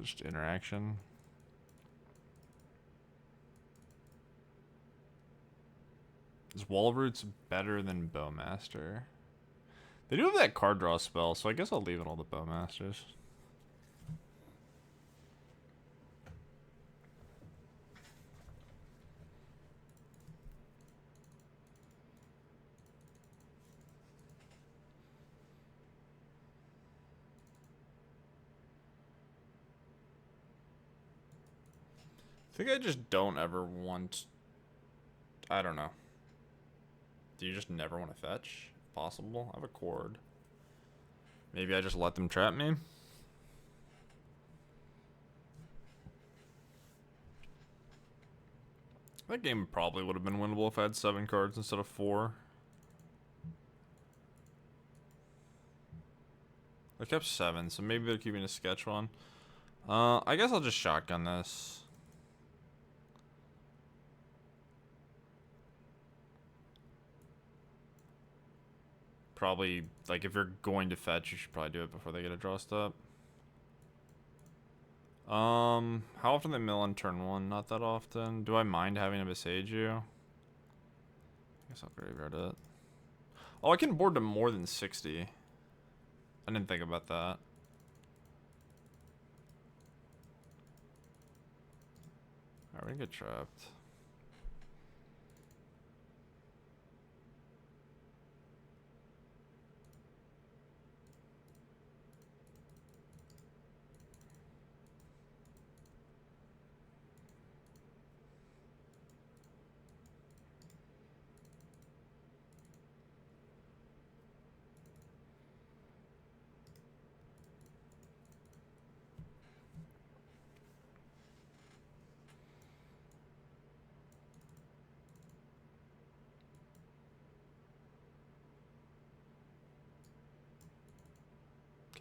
A: Just interaction. Is Walroots better than Bowmaster? They do have that card draw spell, so I guess I'll leave it all the Bowmasters. I think I just don't ever want... I don't know. Do you just never want to fetch? Possible? I have a cord. Maybe I just let them trap me? That game probably would have been winnable if I had 7 cards instead of 4. I kept 7, so maybe they're keeping a sketch one. I guess I'll just shotgun this. Probably, like, if you're going to fetch, you should probably do it before they get a draw step. How often they mill on turn 1? Not that often. Do I mind having a Besage you? I guess I'll graveyard it. Oh, I can board to more than 60. I didn't think about that. Alright, we get trapped.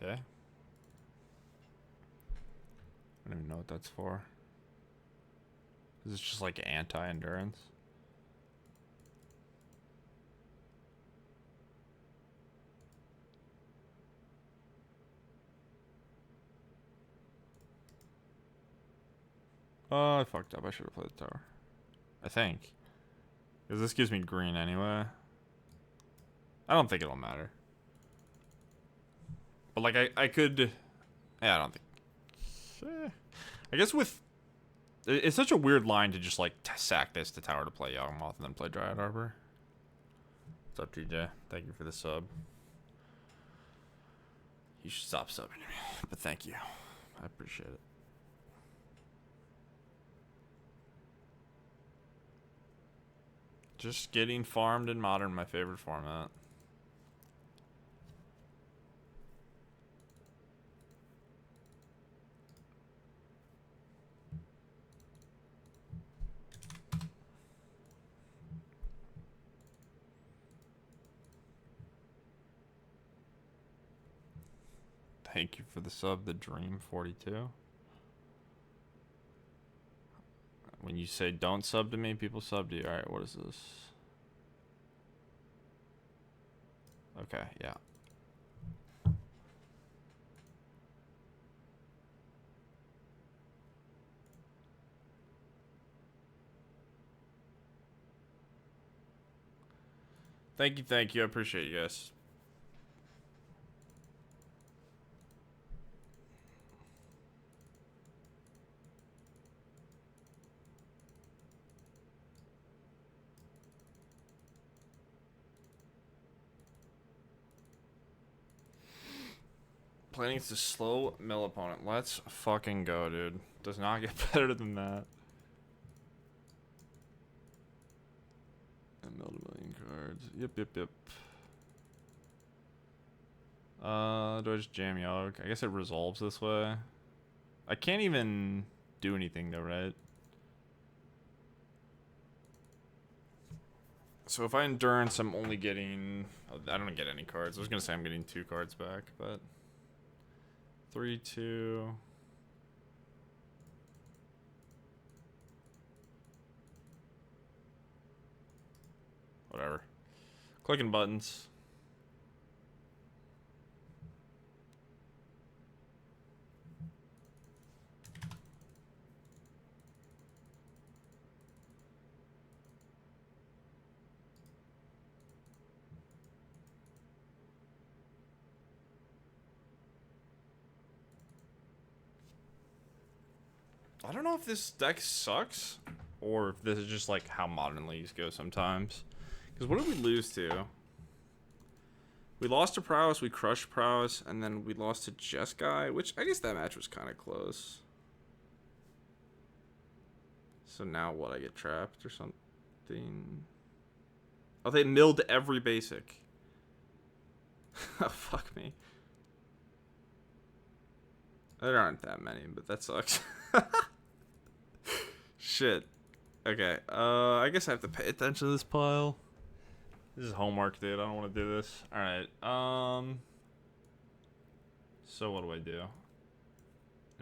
A: Okay. I don't even know what that's for. Is this just like anti-endurance? Oh, I fucked up. I should have played the tower. I think. Because this gives me green anyway. I don't think it'll matter. But, like, I could... Yeah, I don't think... I guess with... It's such a weird line to just, like, sack this to tower to play Yawgmoth and then play Dryad Arbor. What's up, TJ? Thank you for the sub. You should stop subbing to me. But thank you. I appreciate it. Just getting farmed in Modern, my favorite format. Thank you for the sub, the Dream 42. When you say don't sub to me, people sub to you. Alright, what is this? Okay, yeah. Thank you. I appreciate you guys. Planning to slow mill opponent. Let's fucking go, dude. Does not get better than that. And milled a million cards. Yep. Do I just jam Yogg? I guess it resolves this way. I can't even do anything though, right? So if I endurance, I'm only getting... I don't get any cards. I was gonna say I'm getting 2 cards back, but... 3, 2... Whatever. Clicking buttons. I don't know if this deck sucks or if this is just like how modern leagues go sometimes. Because what did we lose to? We lost to Prowess, we crushed Prowess, and then we lost to Jeskai, which I guess that match was kind of close. So now what? I get trapped or something? Oh, they milled every basic. Oh, fuck me. There aren't that many, but that sucks. Shit. Okay, I guess I have to pay attention to this pile. This is homework, dude. I don't want to do this. Alright, so what do I do?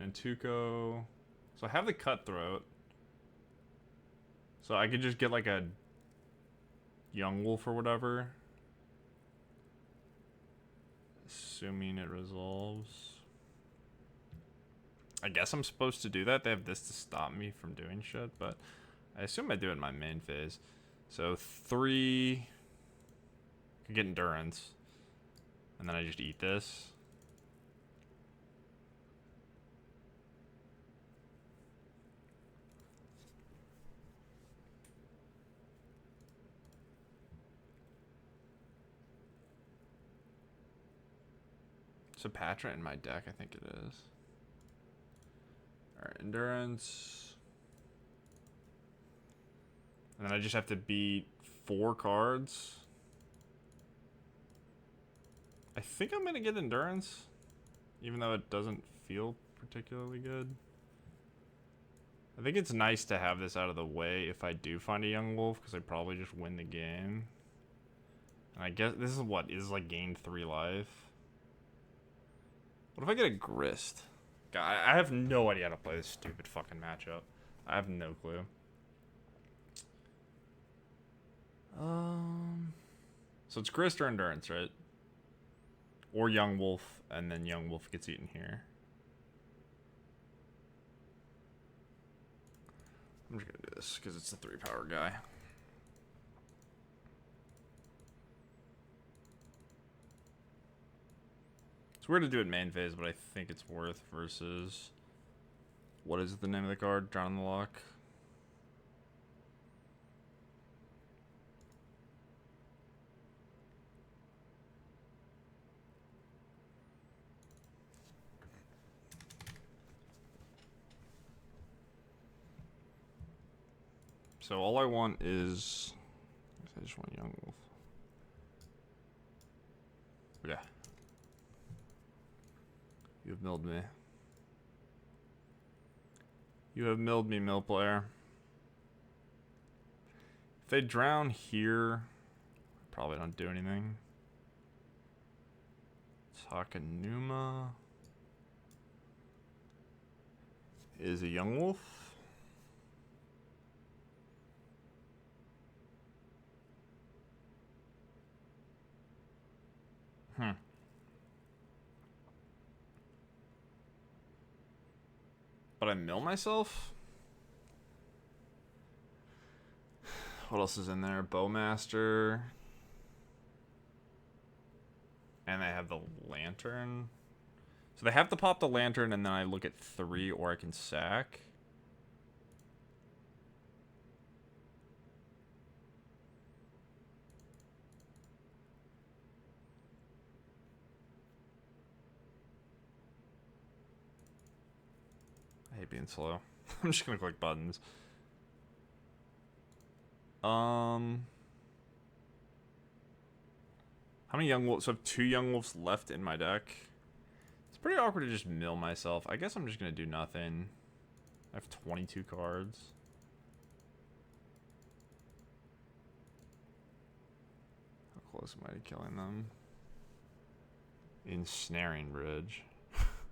A: Nantuko. So I have the Cutthroat. So I could just get like a Yawgmoth or whatever. Assuming it resolves. I guess I'm supposed to do that. They have this to stop me from doing shit, but I assume I do it in my main phase. So 3... I could get Endurance. And then I just eat this. It's a Patra in my deck, I think it is. Alright, Endurance. And then I just have to beat 4 cards. I think I'm gonna get Endurance, even though it doesn't feel particularly good. I think it's nice to have this out of the way if I do find a Yawgmoth, because I probably just win the game. And I guess this is what is like gain 3 life. What if I get a Grist? God, I have no idea how to play this stupid fucking matchup. I have no clue. So it's Grist or Endurance, right? Or Yawgmoth, and then Yawgmoth gets eaten here. this because it's the 3-power guy. It's weird to do it main phase, but I think it's worth versus... What is the name of the card? Drown in the Lock. So all I want is... I just want Yawgmoth. Yeah. You have milled me. You have milled me, mill player. If they drown here, probably don't do anything. Takanuma is a Yawgmoth. But I mill myself? What else is in there? Bowmaster. And I have the lantern. So they have to pop the lantern and then I look at 3 or I can sack. I hate being slow. I'm just gonna click buttons. How many Yawgmoths? So I have 2 Yawgmoths left in my deck. It's pretty awkward to just mill myself. I guess I'm just gonna do nothing. I have 22 cards. How close am I to killing them? Ensnaring Bridge.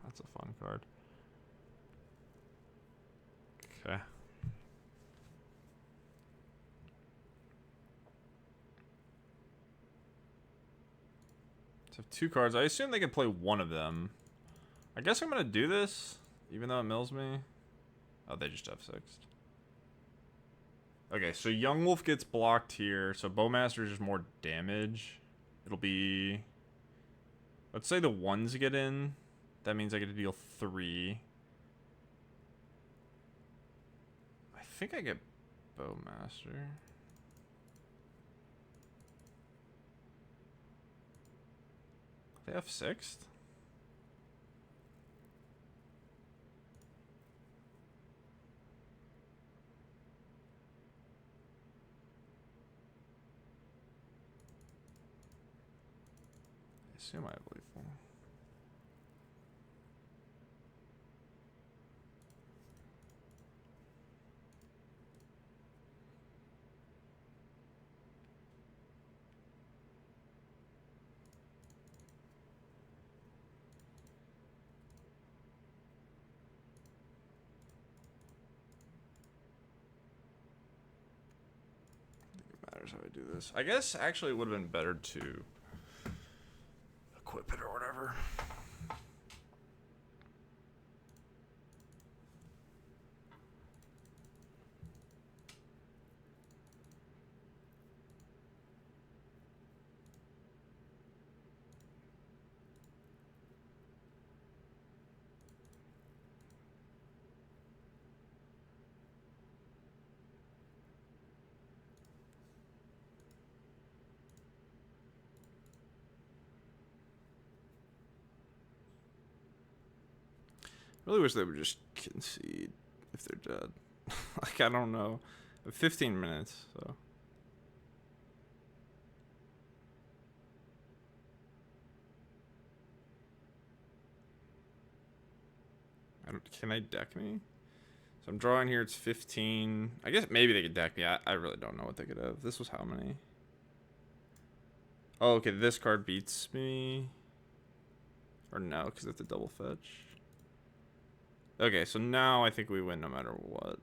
A: That's a fun card. Okay. So 2 cards. I assume they can play one of them. I guess I'm gonna do this, even though it mills me. Oh, they just have 6. Okay, so Yawgmoth gets blocked here. So Bowmaster is just more damage. It'll be... Let's say the 1s get in. That means I get to deal 3. I think I get Bowmaster. They have 6th? I assume I have lethal. Matters how I do this. I guess actually it would have been better to equip it or whatever. I really wish they would just concede if they're dead. Like, I don't know. 15 minutes, so. Can I deck me? So I'm drawing here, it's 15. I guess maybe they could deck me. I really don't know what they could have. This was how many? Oh, okay, this card beats me. Or no, because it's a double fetch. Okay, so now I think we win no matter what.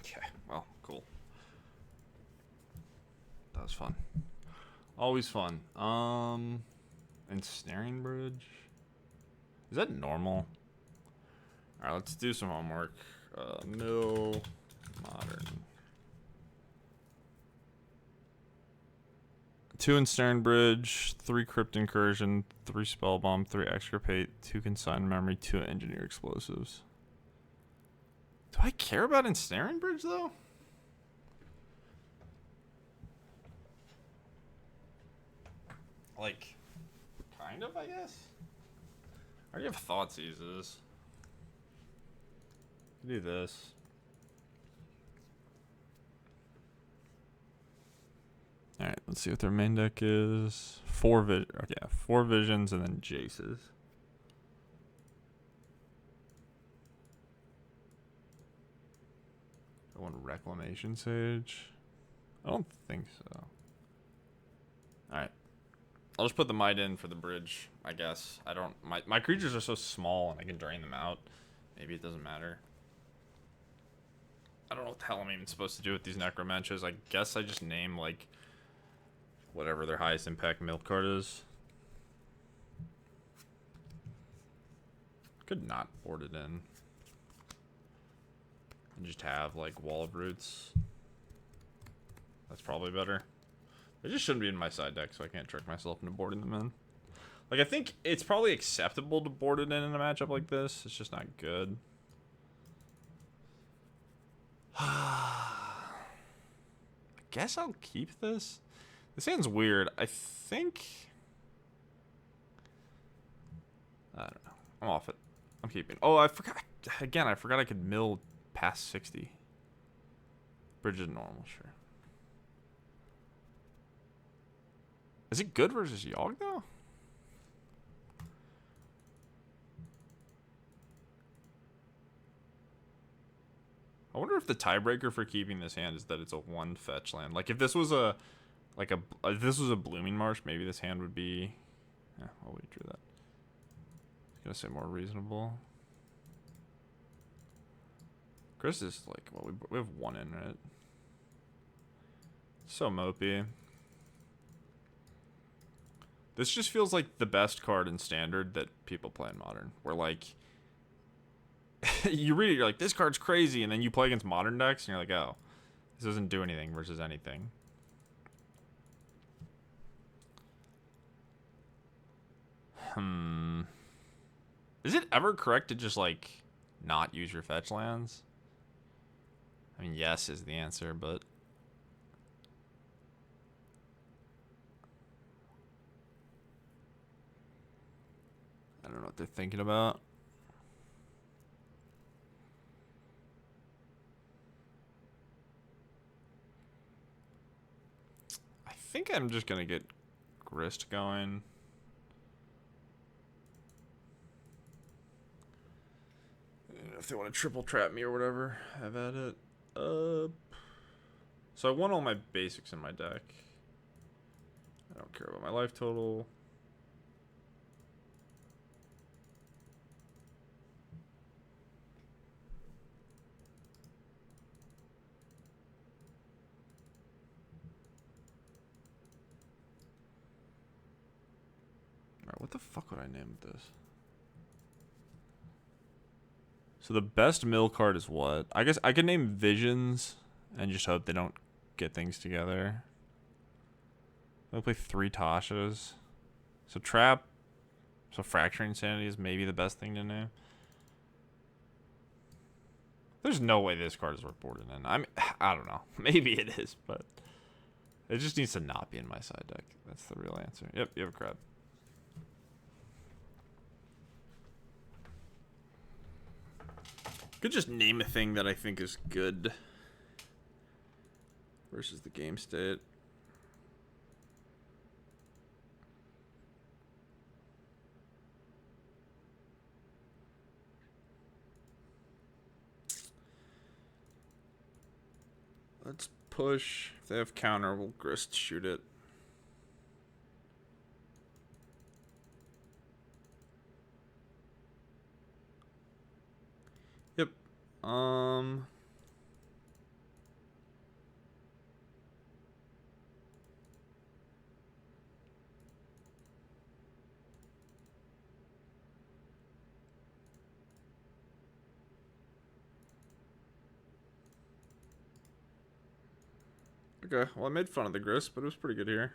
A: Okay, well. was fun. Always fun. Ensnaring bridge. Is that normal? Alright, let's do some homework. Mill modern. 2 ensnaring bridge, 3 crypt incursion, 3 spell bomb, 3 extirpate, 2 consigned memory, 2 engineer explosives. Do I care about ensnaring bridge though? Like, kind of, I guess. I already have Thoughtseizes. Do this. Alright, let's see what their main deck is. 4 visions and then Jaces. I want Reclamation Sage. I don't think so. Alright. I'll just put the might in for the bridge, I guess. I don't... My creatures are so small and I can drain them out. Maybe it doesn't matter. I don't know what the hell I'm even supposed to do with these Necromenches. I guess I just name, like, whatever their highest impact milk card is. Could not board it in. And just have, like, Wall of Roots. That's probably better. They just shouldn't be in my side deck, so I can't trick myself into boarding them in. Like, I think it's probably acceptable to board it in a matchup like this. It's just not good. I guess I'll keep this. This hand's weird. I think... I don't know. I'm off it. I'm keeping. Oh, I forgot. Again, I forgot I could mill past 60. Bridge is normal, sure. Is it good versus Yawg, though? I wonder if the tiebreaker for keeping this hand is that it's a 1 fetch land. Like, if this was a... Like, if this was a Blooming Marsh, maybe this hand would be... Yeah, I'll wait through that. I was gonna say more reasonable. Chris is like, well, we have 1 in it. So mopey. This just feels like the best card in Standard that people play in Modern. Where, like, you read it, you're like, this card's crazy, and then you play against Modern decks, and you're like, oh, this doesn't do anything versus anything. Is it ever correct to just, like, not use your fetch lands? I mean, yes is the answer, but... I don't know what they're thinking about. I think I'm just gonna get Grist going. If they want to triple trap me or whatever, have at it. So I won all my basics in my deck. I don't care about my life total. Alright, what the fuck would I name this? So the best mill card is what? I guess I could name Visions and just hope they don't get things together. I'll play 3 Tashas. So Trap. So Fracturing Insanity is maybe the best thing to name. There's no way this card is worth boarding in. I mean, I don't know. Maybe it is, but it just needs to not be in my side deck. That's the real answer. Yep, you have a crab. Could just name a thing that I think is good versus the game state. Let's push. If they have counter, we'll Grist shoot it. Yep. Okay, well I made fun of the grist, but it was pretty good here.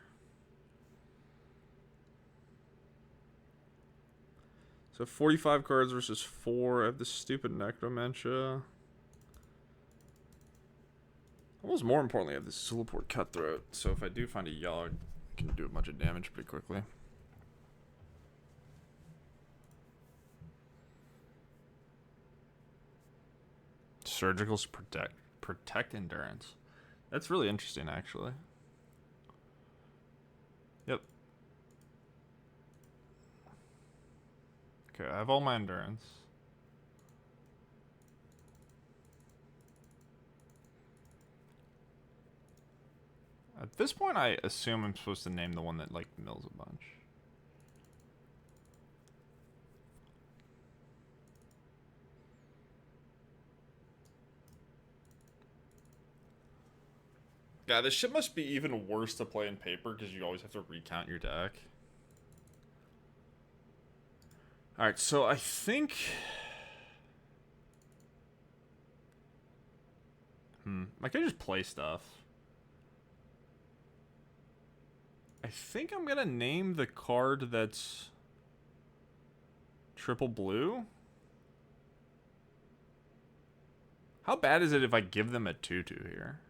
A: So 45 cards versus 4. I have this stupid Necromentia. Almost more importantly, I have this Zulaport Cutthroat. So if I do find a Yawg, I can do a bunch of damage pretty quickly. Surgical's protect endurance. That's really interesting, actually. Yep. Okay, I have all my endurance. At this point, I assume I'm supposed to name the one that, like, mills a bunch. Yeah, this shit must be even worse to play in paper because you always have to recount your deck. Alright, so I think... I could just play stuff. I think I'm gonna name the card that's... triple blue? How bad is it if I give them a 2/2 here?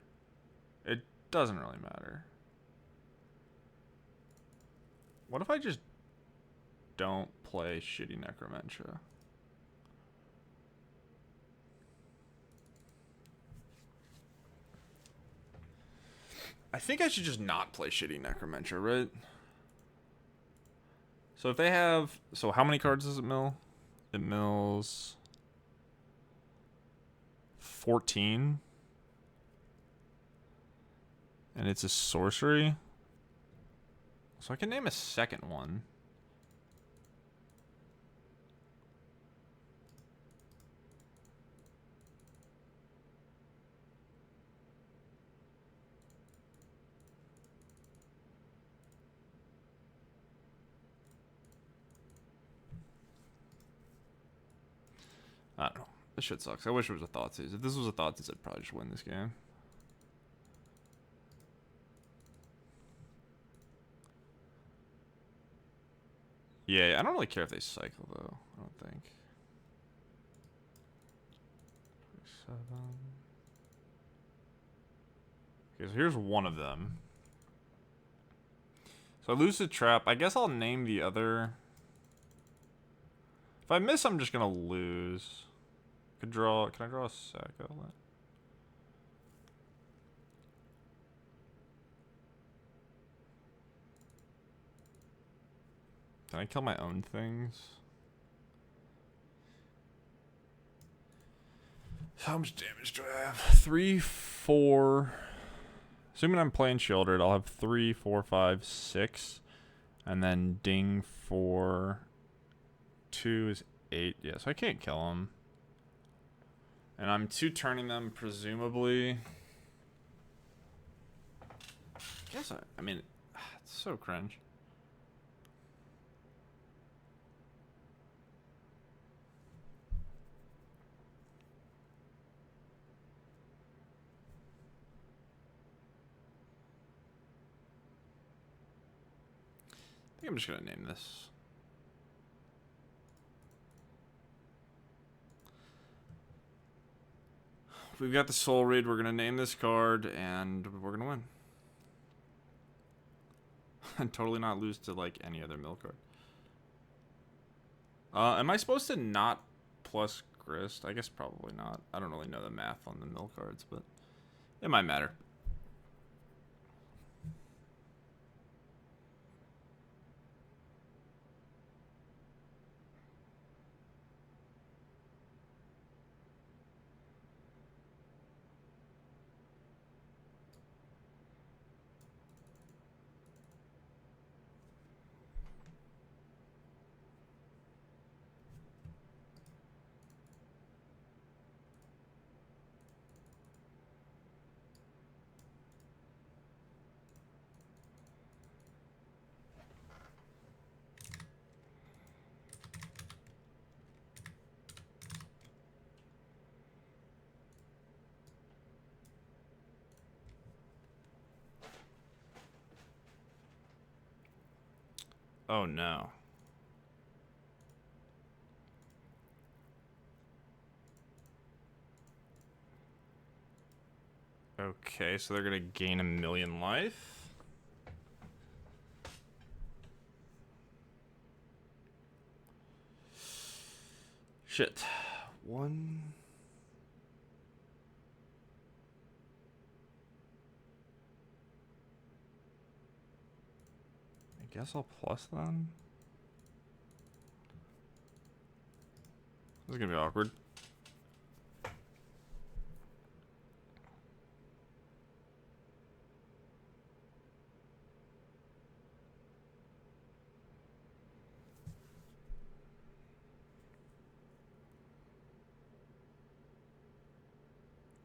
A: It doesn't really matter. What if I just don't play shitty Necromentia? I think I should just not play shitty Necromentia, right? So if they have... So how many cards does it mill? It mills... 14. And it's a sorcery. So I can name a second one. I don't know. This shit sucks. I wish it was a Thoughtseize. If this was a Thoughtseize, I'd probably just win this game. Yeah, I don't really care if they cycle, though. I don't think. 7. Okay, so here's one of them. So I lose the trap. I guess I'll name the other. If I miss, I'm just gonna lose. Can I draw a sack outlet? Can I kill my own things? How much damage do I have? 3, 4. Assuming I'm playing Shieldred, I'll have 3, 4, 5, 6. And then ding for 2 is 8. Yeah, so I can't kill him. And I'm 2-turning them, presumably. I mean, it's so cringe. I think I'm just gonna name this. We've got the Soul Read. We're gonna name this card, and we're gonna win. And totally not lose to like any other mill card. Am I supposed to not plus Grist? I guess probably not. I don't really know the math on the mill cards, but it might matter. Oh no. Okay, so they're gonna gain 1,000,000 life. Shit. One. I guess I'll plus then. This is gonna be awkward.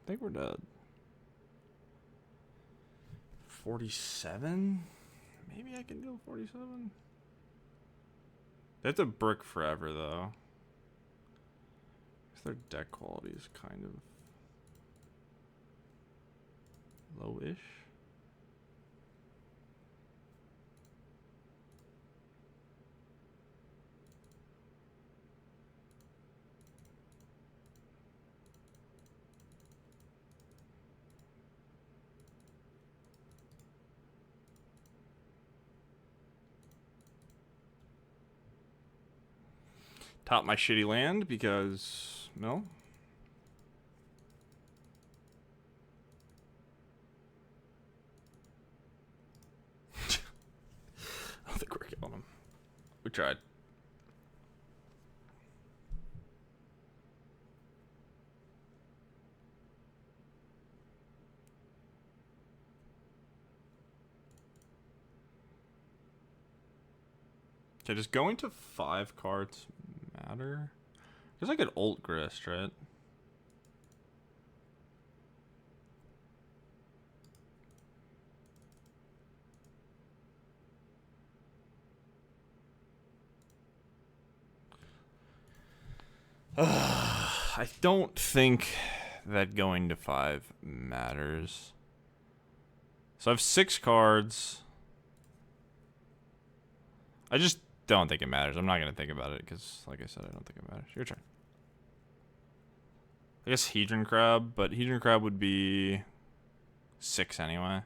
A: I think we're dead. 47? Maybe I can deal 47? They have to brick forever, though. Their deck quality is kind of low-ish. Top my shitty land because, no. I don't think we're killing him. We tried. Okay, just going to 5 cards matter? Because I could ult Grist, right? I don't think that going to 5 matters. So I have 6 cards. I just don't think it matters. I'm not going to think about it because, like I said, I don't think it matters. Your turn. I guess Hedron Crab, but Hedron Crab would be 6 anyway.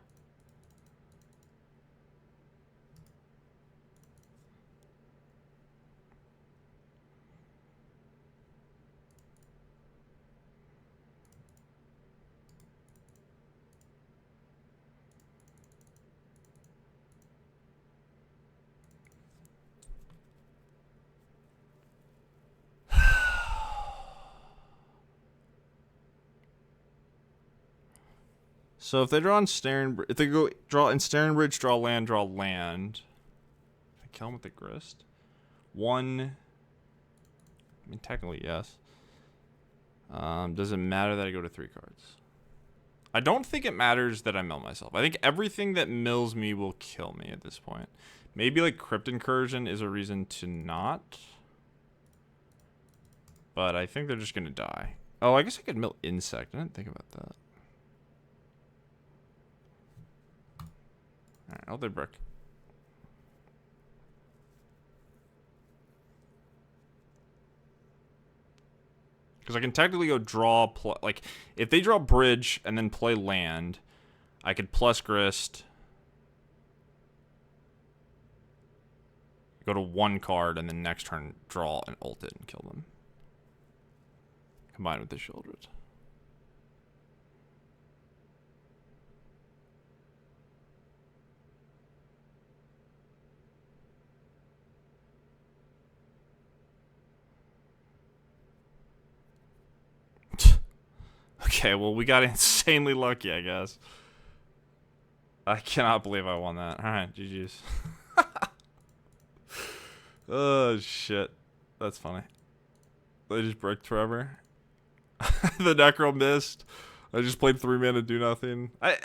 A: So if they draw Ensnaring, if they go draw Ensnaring Bridge, draw land. Can I kill him with the Grist? 1. I mean, technically, yes. Does it matter that I go to 3 cards? I don't think it matters that I mill myself. I think everything that mills me will kill me at this point. Maybe like Crypt Incursion is a reason to not. But I think they're just going to die. Oh, I guess I could mill Insect. I didn't think about that. Alright, I'll do brick. Because I can technically go draw, like, if they draw bridge and then play land, I could plus Grist, go to 1 card, and then next turn draw and ult it and kill them. Combined with the Shieldred. Okay, well, we got insanely lucky, I guess. I cannot believe I won that. Alright, GG's. Oh, shit. That's funny. They just bricked forever. The Necro missed. I just played 3 mana, do nothing. I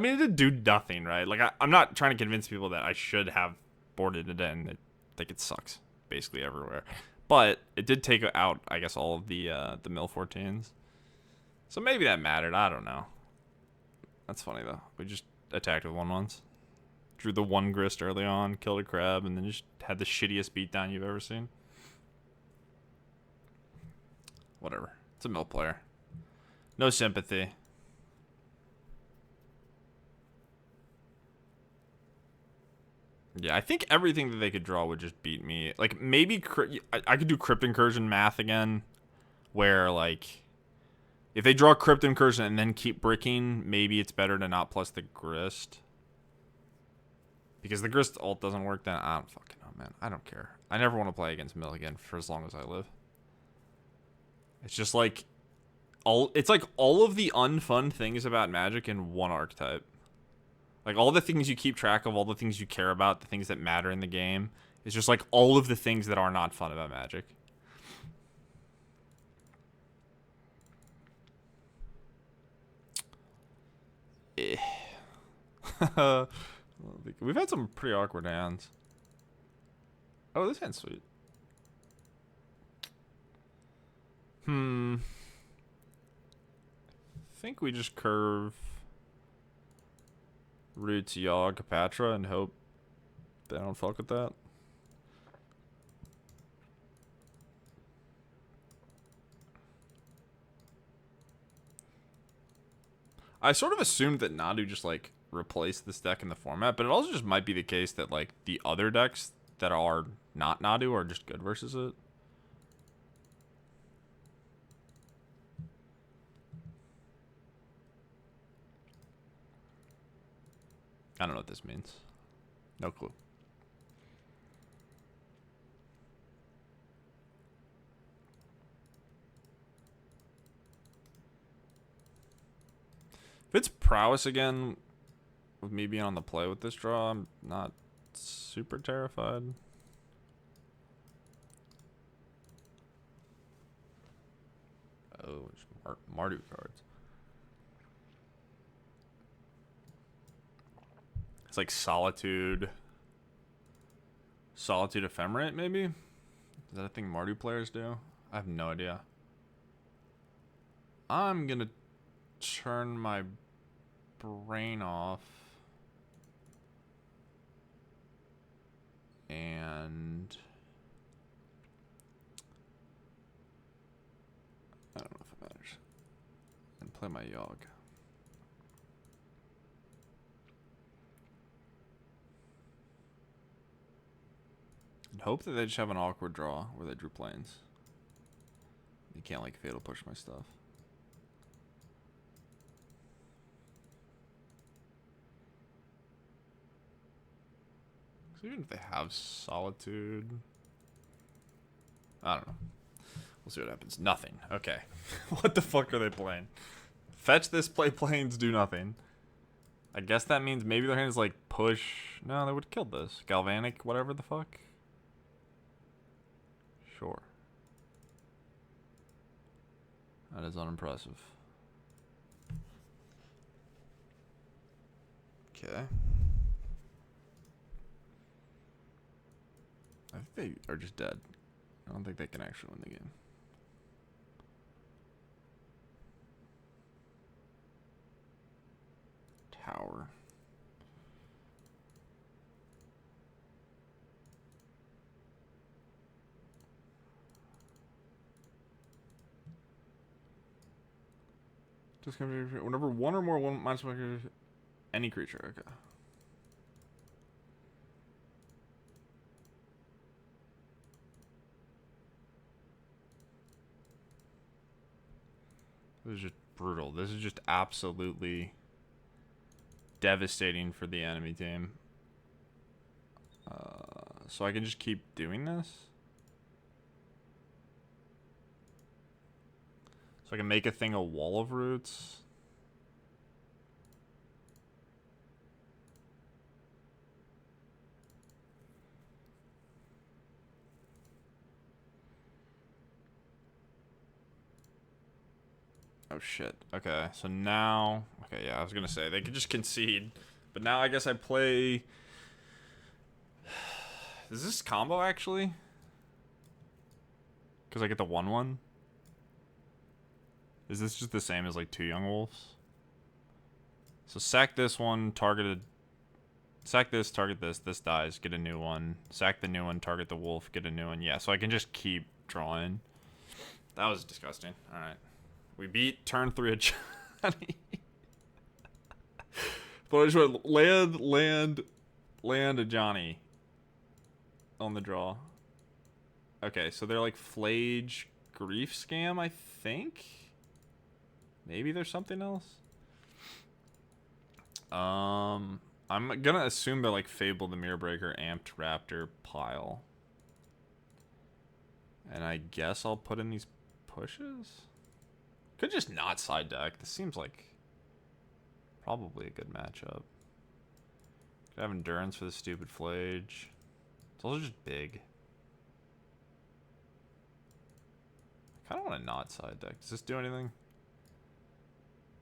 A: mean, it did do nothing, right? Like, I'm not trying to convince people that I should have boarded it in. I think it sucks, basically everywhere. But it did take out, I guess, all of the mill 14s. So maybe that mattered. I don't know. That's funny, though. We just attacked with 1/1s. drew the one grist early on, killed a crab, and then just had the shittiest beatdown you've ever seen. Whatever. It's a mill player. No sympathy. Yeah, I think everything that they could draw would just beat me. Like, maybe I could do Crypt Incursion math again, where, like, if they draw Crypt Incursion and then keep bricking, maybe it's better to not plus the Grist. Because the Grist ult doesn't work, then I don't fucking know, man. I don't care. I never want to play against Mill again for as long as I live. It's just like, it's like all of the unfun things about Magic in one archetype. Like, all the things you keep track of, all the things you care about, the things that matter in the game. It's just like all of the things that are not fun about Magic. We've had some pretty awkward hands. Oh, this hand's sweet. I think we just curve Roots, Yawg, Patra, and hope they don't fuck with that. I sort of assumed that Nadu just, like, replaced this deck in the format, but it also just might be the case that, like, the other decks that are not Nadu are just good versus it. I don't know what this means. No clue. If it's prowess again, with me being on the play with this draw, I'm not super terrified. Oh, there's Mardu cards. It's like Solitude. Solitude Ephemerate, maybe? Is that a thing Mardu players do? I have no idea. I'm gonna turn my brain off. And I don't know if it matters. And play my Yawg. And hope that they just have an awkward draw where they drew planes. You can't, like, fatal push my stuff. So even if they have Solitude, I don't know. We'll see what happens. Nothing. Okay. What the fuck are they playing? Fetch this, play planes, do nothing. I guess that means maybe their hand is like push. No, they would have killed this. Galvanic, whatever the fuck. Sure. That is unimpressive. Okay. I think they are just dead. I don't think they can actually win the game. Tower. Just whenever one or more minus one any creature. Okay. This is just brutal. This is just absolutely devastating for the enemy team. So I can just keep doing this. So I can make a thing a wall of roots. Oh shit. Okay, so now... Okay, yeah, I was gonna say, they could just concede. But now I guess I play... Is this combo, actually? Because I get the 1/1? Is this just the same as, like, 2 Young Wolves? So sack this one, targeted Sack this, target this. This dies, get a new one. Sack the new one, target the wolf, get a new one. Yeah, so I can just keep drawing. That was disgusting. All right. We beat turn 3 of Johnny. But I just went land a Johnny on the draw. Okay, so they're like Flage Grief Scam, I think. Maybe there's something else. I'm gonna assume they're like Fable the Mirrorbreaker, Amped Raptor, Pile. And I guess I'll put in these pushes? Could just not side deck. This seems like probably a good matchup. Could have Endurance for the stupid Flage. It's also just big. I kind of want to not side deck. Does this do anything?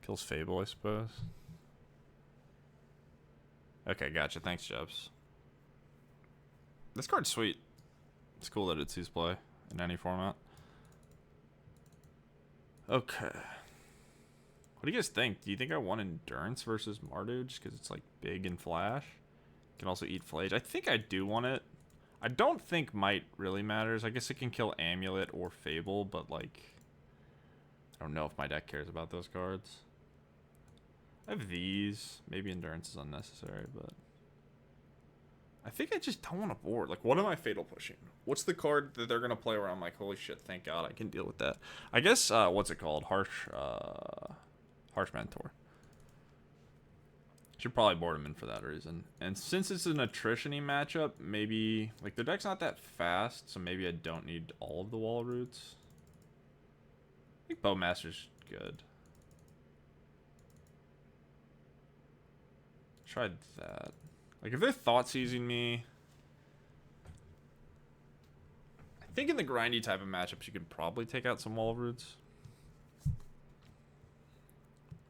A: Kills Fable, I suppose. Okay, gotcha. Thanks, Jebs. This card's sweet. It's cool that it sees play in any format. Okay. What do you guys think? Do you think I want Endurance versus Mardu just because it's like big and flash? Can also eat Flage. I think I do want it. I don't think Might really matters. I guess it can kill Amulet or Fable, but like I don't know if my deck cares about those cards. I have these. Maybe Endurance is unnecessary, but I think I just don't want to board. Like, what am I fatal pushing? What's the card that they're going to play where I'm like, holy shit, thank God I can deal with that? I guess, what's it called? Harsh Mentor. Should probably board him in for that reason. And since it's an attrition-y matchup, maybe, like, their deck's not that fast, so maybe I don't need all of the wall roots. I think Bowmaster's good. Tried that. Like, if they're thought seizing me, I think in the grindy type of matchups, you can probably take out some wall roots.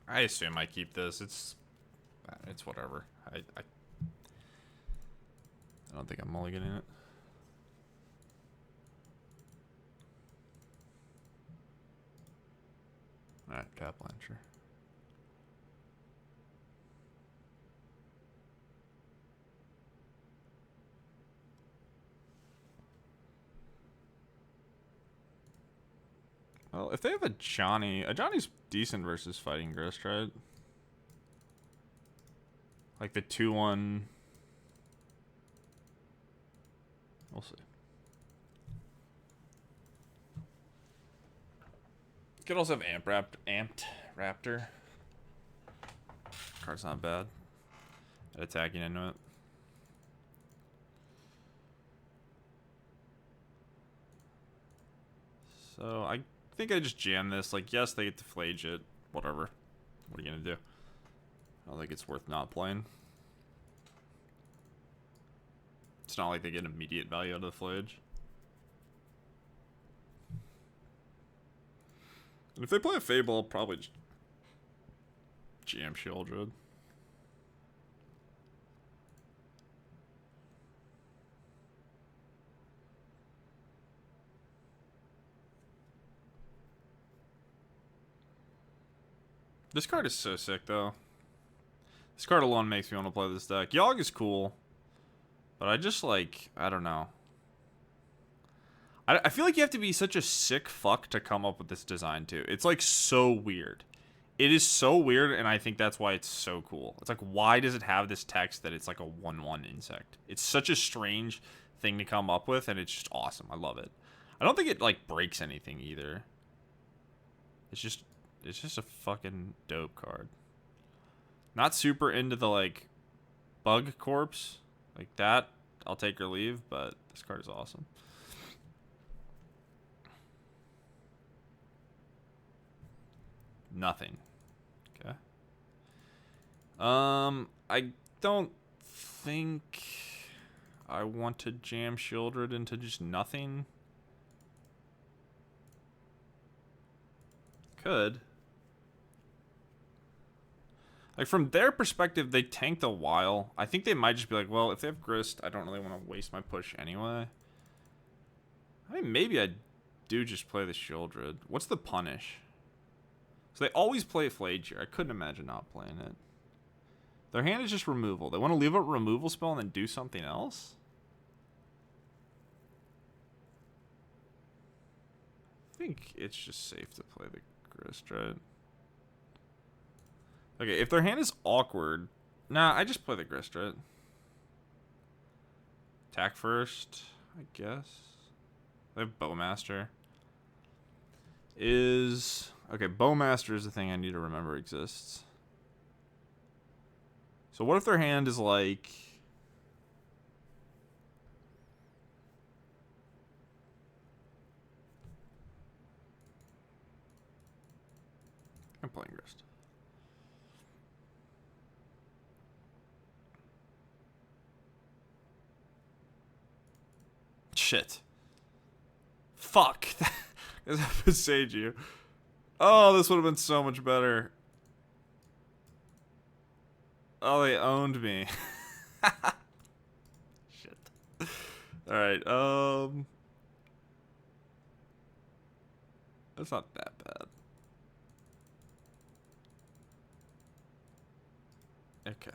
A: I assume I keep this. It's whatever. I don't think I'm mulliganing it. Alright, tap land, sure. Well, if they have a Johnny's decent versus Fighting Grist, right? Like the 2-1. We'll see. Could also have Amped Raptor. Card's not bad. Attacking into it. So I think I just jam this. Like, yes, they get to Flage it. Whatever. What are you gonna do? I don't think it's worth not playing. It's not like they get immediate value out of the Flage. And if they play a Fable, I'll probably just jam Shieldred. This card is so sick, though. This card alone makes me want to play this deck. Yawg is cool, but I just, like, I don't know. I feel like you have to be such a sick fuck to come up with this design, too. It's, like, so weird. It is so weird, and I think that's why it's so cool. It's like, why does it have this text that it's like a 1/1 insect? It's such a strange thing to come up with, and it's just awesome. I love it. I don't think it, like, breaks anything, either. It's just a fucking dope card. Not super into the, like, Bug Corpse. Like, that, I'll take or leave, but this card is awesome. Nothing. Okay. I don't think I want to jam Shieldred into just nothing. Could. Like, from their perspective, they tanked a while. I think they might just be like, well, if they have Grist, I don't really want to waste my push anyway. I mean, maybe I do just play the Shieldred. What's the punish? So they always play Flage here. I couldn't imagine not playing it. Their hand is just removal. They want to leave a removal spell and then do something else? I think it's just safe to play the Grist, right? Okay, if their hand is awkward... Nah, I just play the Grist, right? Attack first, I guess. They have Bowmaster. Okay, Bowmaster is the thing I need to remember exists. So what if their hand is like... I'm playing Grist. Shit. Fuck. There's a Sage you. Oh, this would have been so much better. Oh, they owned me. Shit. Alright, that's not that bad. Okay.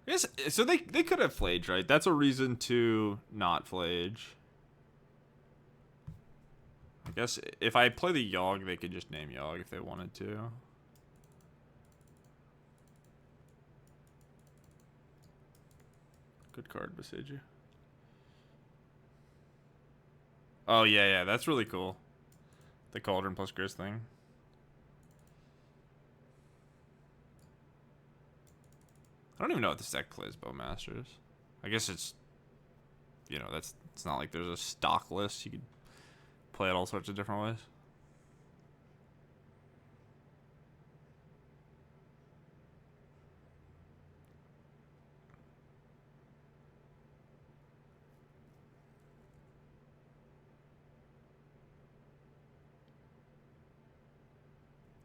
A: I guess, so they could have Flage, right? That's a reason to not Flage. I guess if I play the Yawg, they could just name Yawg if they wanted to. Good card, Besiju. Oh, yeah, that's really cool. The Cauldron plus Grist thing. I don't even know what this deck plays Bowmasters. I guess it's, you know, it's not like there's a stock list. You could play it all sorts of different ways.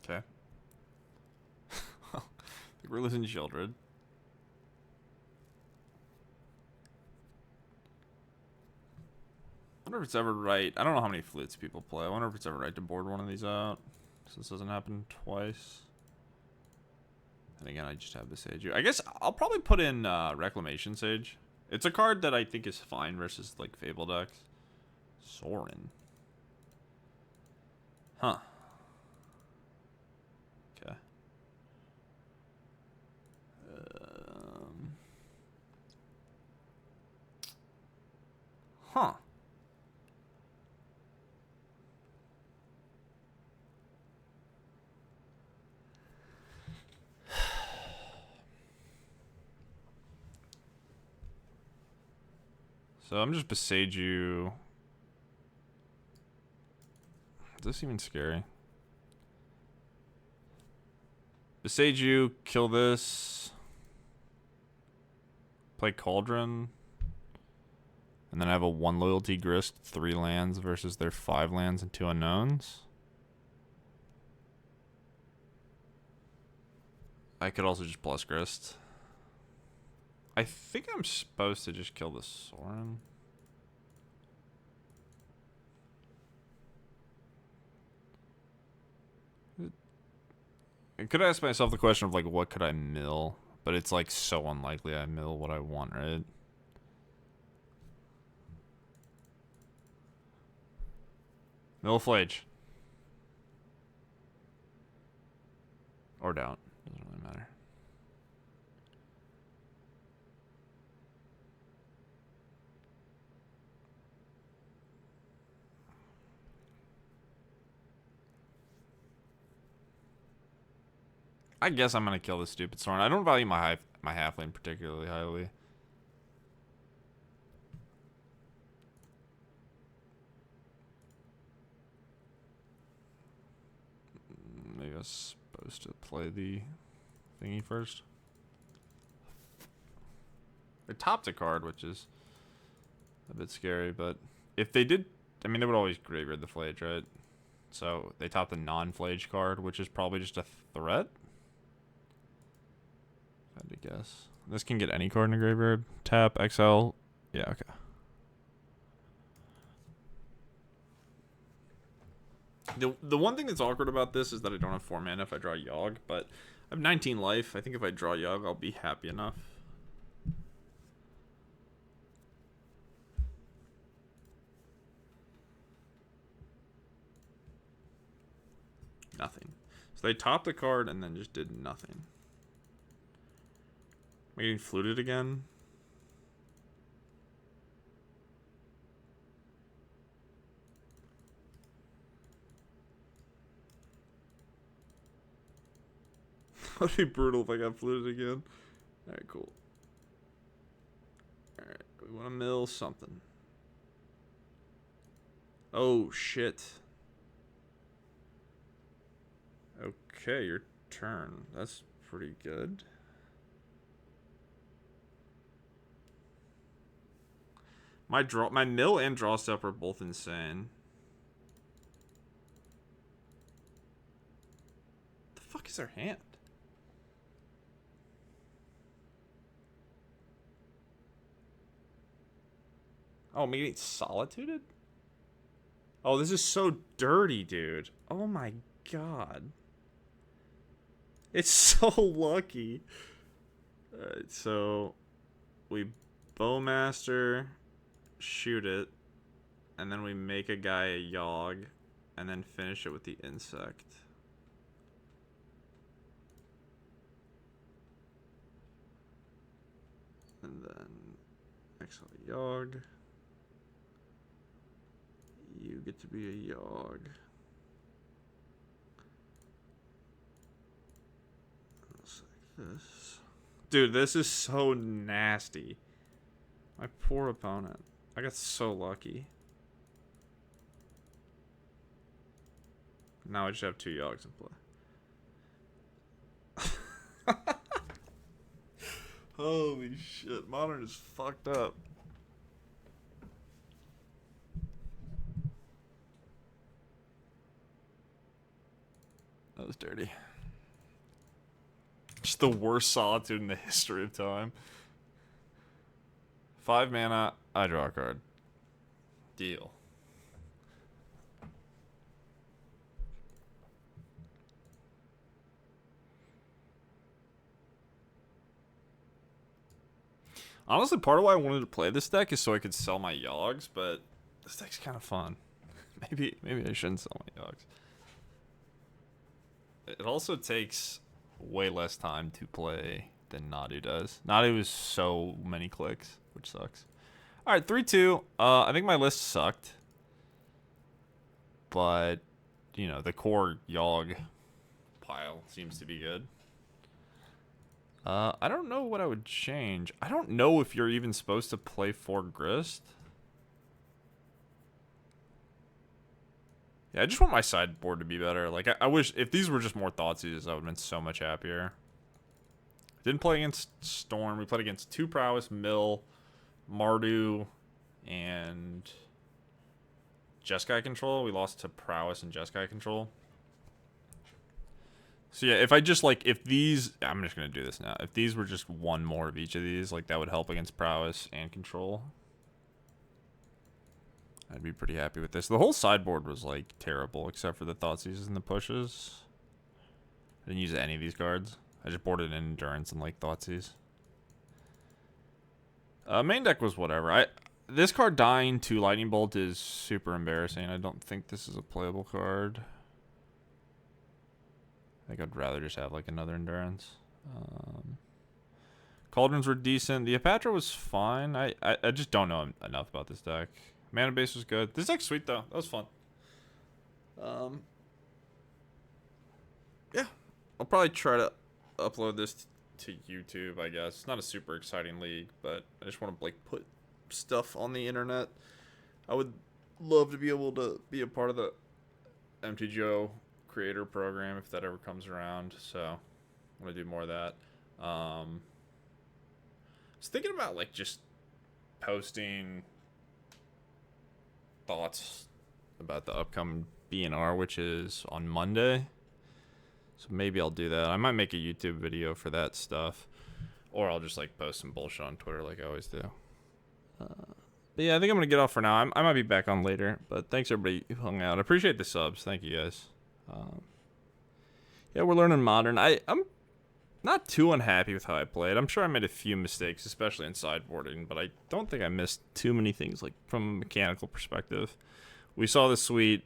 A: Okay. I think we're losing Shieldred. I wonder if it's ever right. I don't know how many flutes people play. I wonder if it's ever right to board one of these out. So this doesn't happen twice. And again, I just have the Sage. I guess I'll probably put in Reclamation Sage. It's a card that I think is fine versus like Fable decks. Sorin. Huh. Okay. Huh. So I'm just Besiju. Is this even scary? Besiju, kill this. Play Cauldron. And then I have a 1 loyalty Grist, 3 lands versus their 5 lands and 2 unknowns. I could also just plus Grist. I think I'm supposed to just kill the Sorin. I could ask myself the question of like, what could I mill? But it's like so unlikely I mill what I want, right? Mill Flage. Or don't. Doesn't really matter. I guess I'm gonna kill this stupid Sorin. I don't value my halfling particularly highly. Maybe I was supposed to play the thingy first. They topped a card, which is a bit scary, but if they did, I mean, they would always graveyard the Flage, right? So they topped the non-Flage card, which is probably just a threat. I had to guess. This can get any card in the graveyard. Tap, XL. Yeah, okay. The one thing that's awkward about this is that I don't have 4 mana if I draw Yawg, but I have 19 life. I think if I draw Yawg, I'll be happy enough. Nothing. So they topped the card and then just did nothing. Am I getting fluted again? That'd be brutal if I got fluted again. Alright, cool. Alright, we want to mill something. Oh, shit. Okay, your turn. That's pretty good. My mill and draw step are both insane. The fuck is their hand? Oh, am I getting solituded? Oh, this is so dirty, dude. Oh my god. It's so lucky. Alright, so we Bowmaster, shoot it, and then we make a guy a Yawg, and then finish it with the insect. And then exile Yawg. You get to be a Yawg. Looks like this. Dude, this is so nasty. My poor opponent. I got so lucky. Now I just have 2 Yawgs in play. Holy shit, Modern is fucked up. That was dirty. Just the worst solitude in the history of time. 5 mana, I draw a card. Deal. Honestly, part of why I wanted to play this deck is so I could sell my Yawgs, but this deck's kind of fun. Maybe I shouldn't sell my Yawgs. It also takes way less time to play than Nadu does. Nadu is so many clicks, which sucks. Alright, 3-2. I think my list sucked. But, you know, the core Yawg pile seems to be good. I don't know what I would change. I don't know if you're even supposed to play 4 Grist. Yeah, I just want my sideboard to be better. Like, I wish, if these were just more Thoughtseize, I would have been so much happier. Didn't play against Storm. We played against 2 Prowess, Mill, Mardu, and Jeskai Control. We lost to Prowess and Jeskai Control. So yeah, if I just, like, if these, I'm just going to do this now. If these were just one more of each of these, like, that would help against Prowess and Control. I'd be pretty happy with this. The whole sideboard was, like, terrible, except for the Thoughtseizes and the pushes. I didn't use any of these cards. I just boarded in Endurance and, like, Thoughtseize. Main deck was whatever. This card dying to Lightning Bolt is super embarrassing. I don't think this is a playable card. I think I'd rather just have, like, another Endurance. Cauldrons were decent. The Apatra was fine. I just don't know enough about this deck. Mana base was good. This deck's sweet, though. That was fun. Yeah. I'll probably try to upload this to YouTube, I guess. It's not a super exciting league, but I just want to, like, put stuff on the internet. I would love to be able to be a part of the MTGO creator program if that ever comes around, so I want to do more of that. I was thinking about, like, just posting thoughts about the upcoming BNR, which is on Monday. So maybe I'll do that. I might make a YouTube video for that stuff. Or I'll just, like, post some bullshit on Twitter like I always do. But yeah, I think I'm going to get off for now. I might be back on later. But thanks, everybody who hung out. I appreciate the subs. Thank you, guys. Yeah, we're learning Modern. I'm not too unhappy with how I played. I'm sure I made a few mistakes, especially in sideboarding, but I don't think I missed too many things like from a mechanical perspective. We saw the suite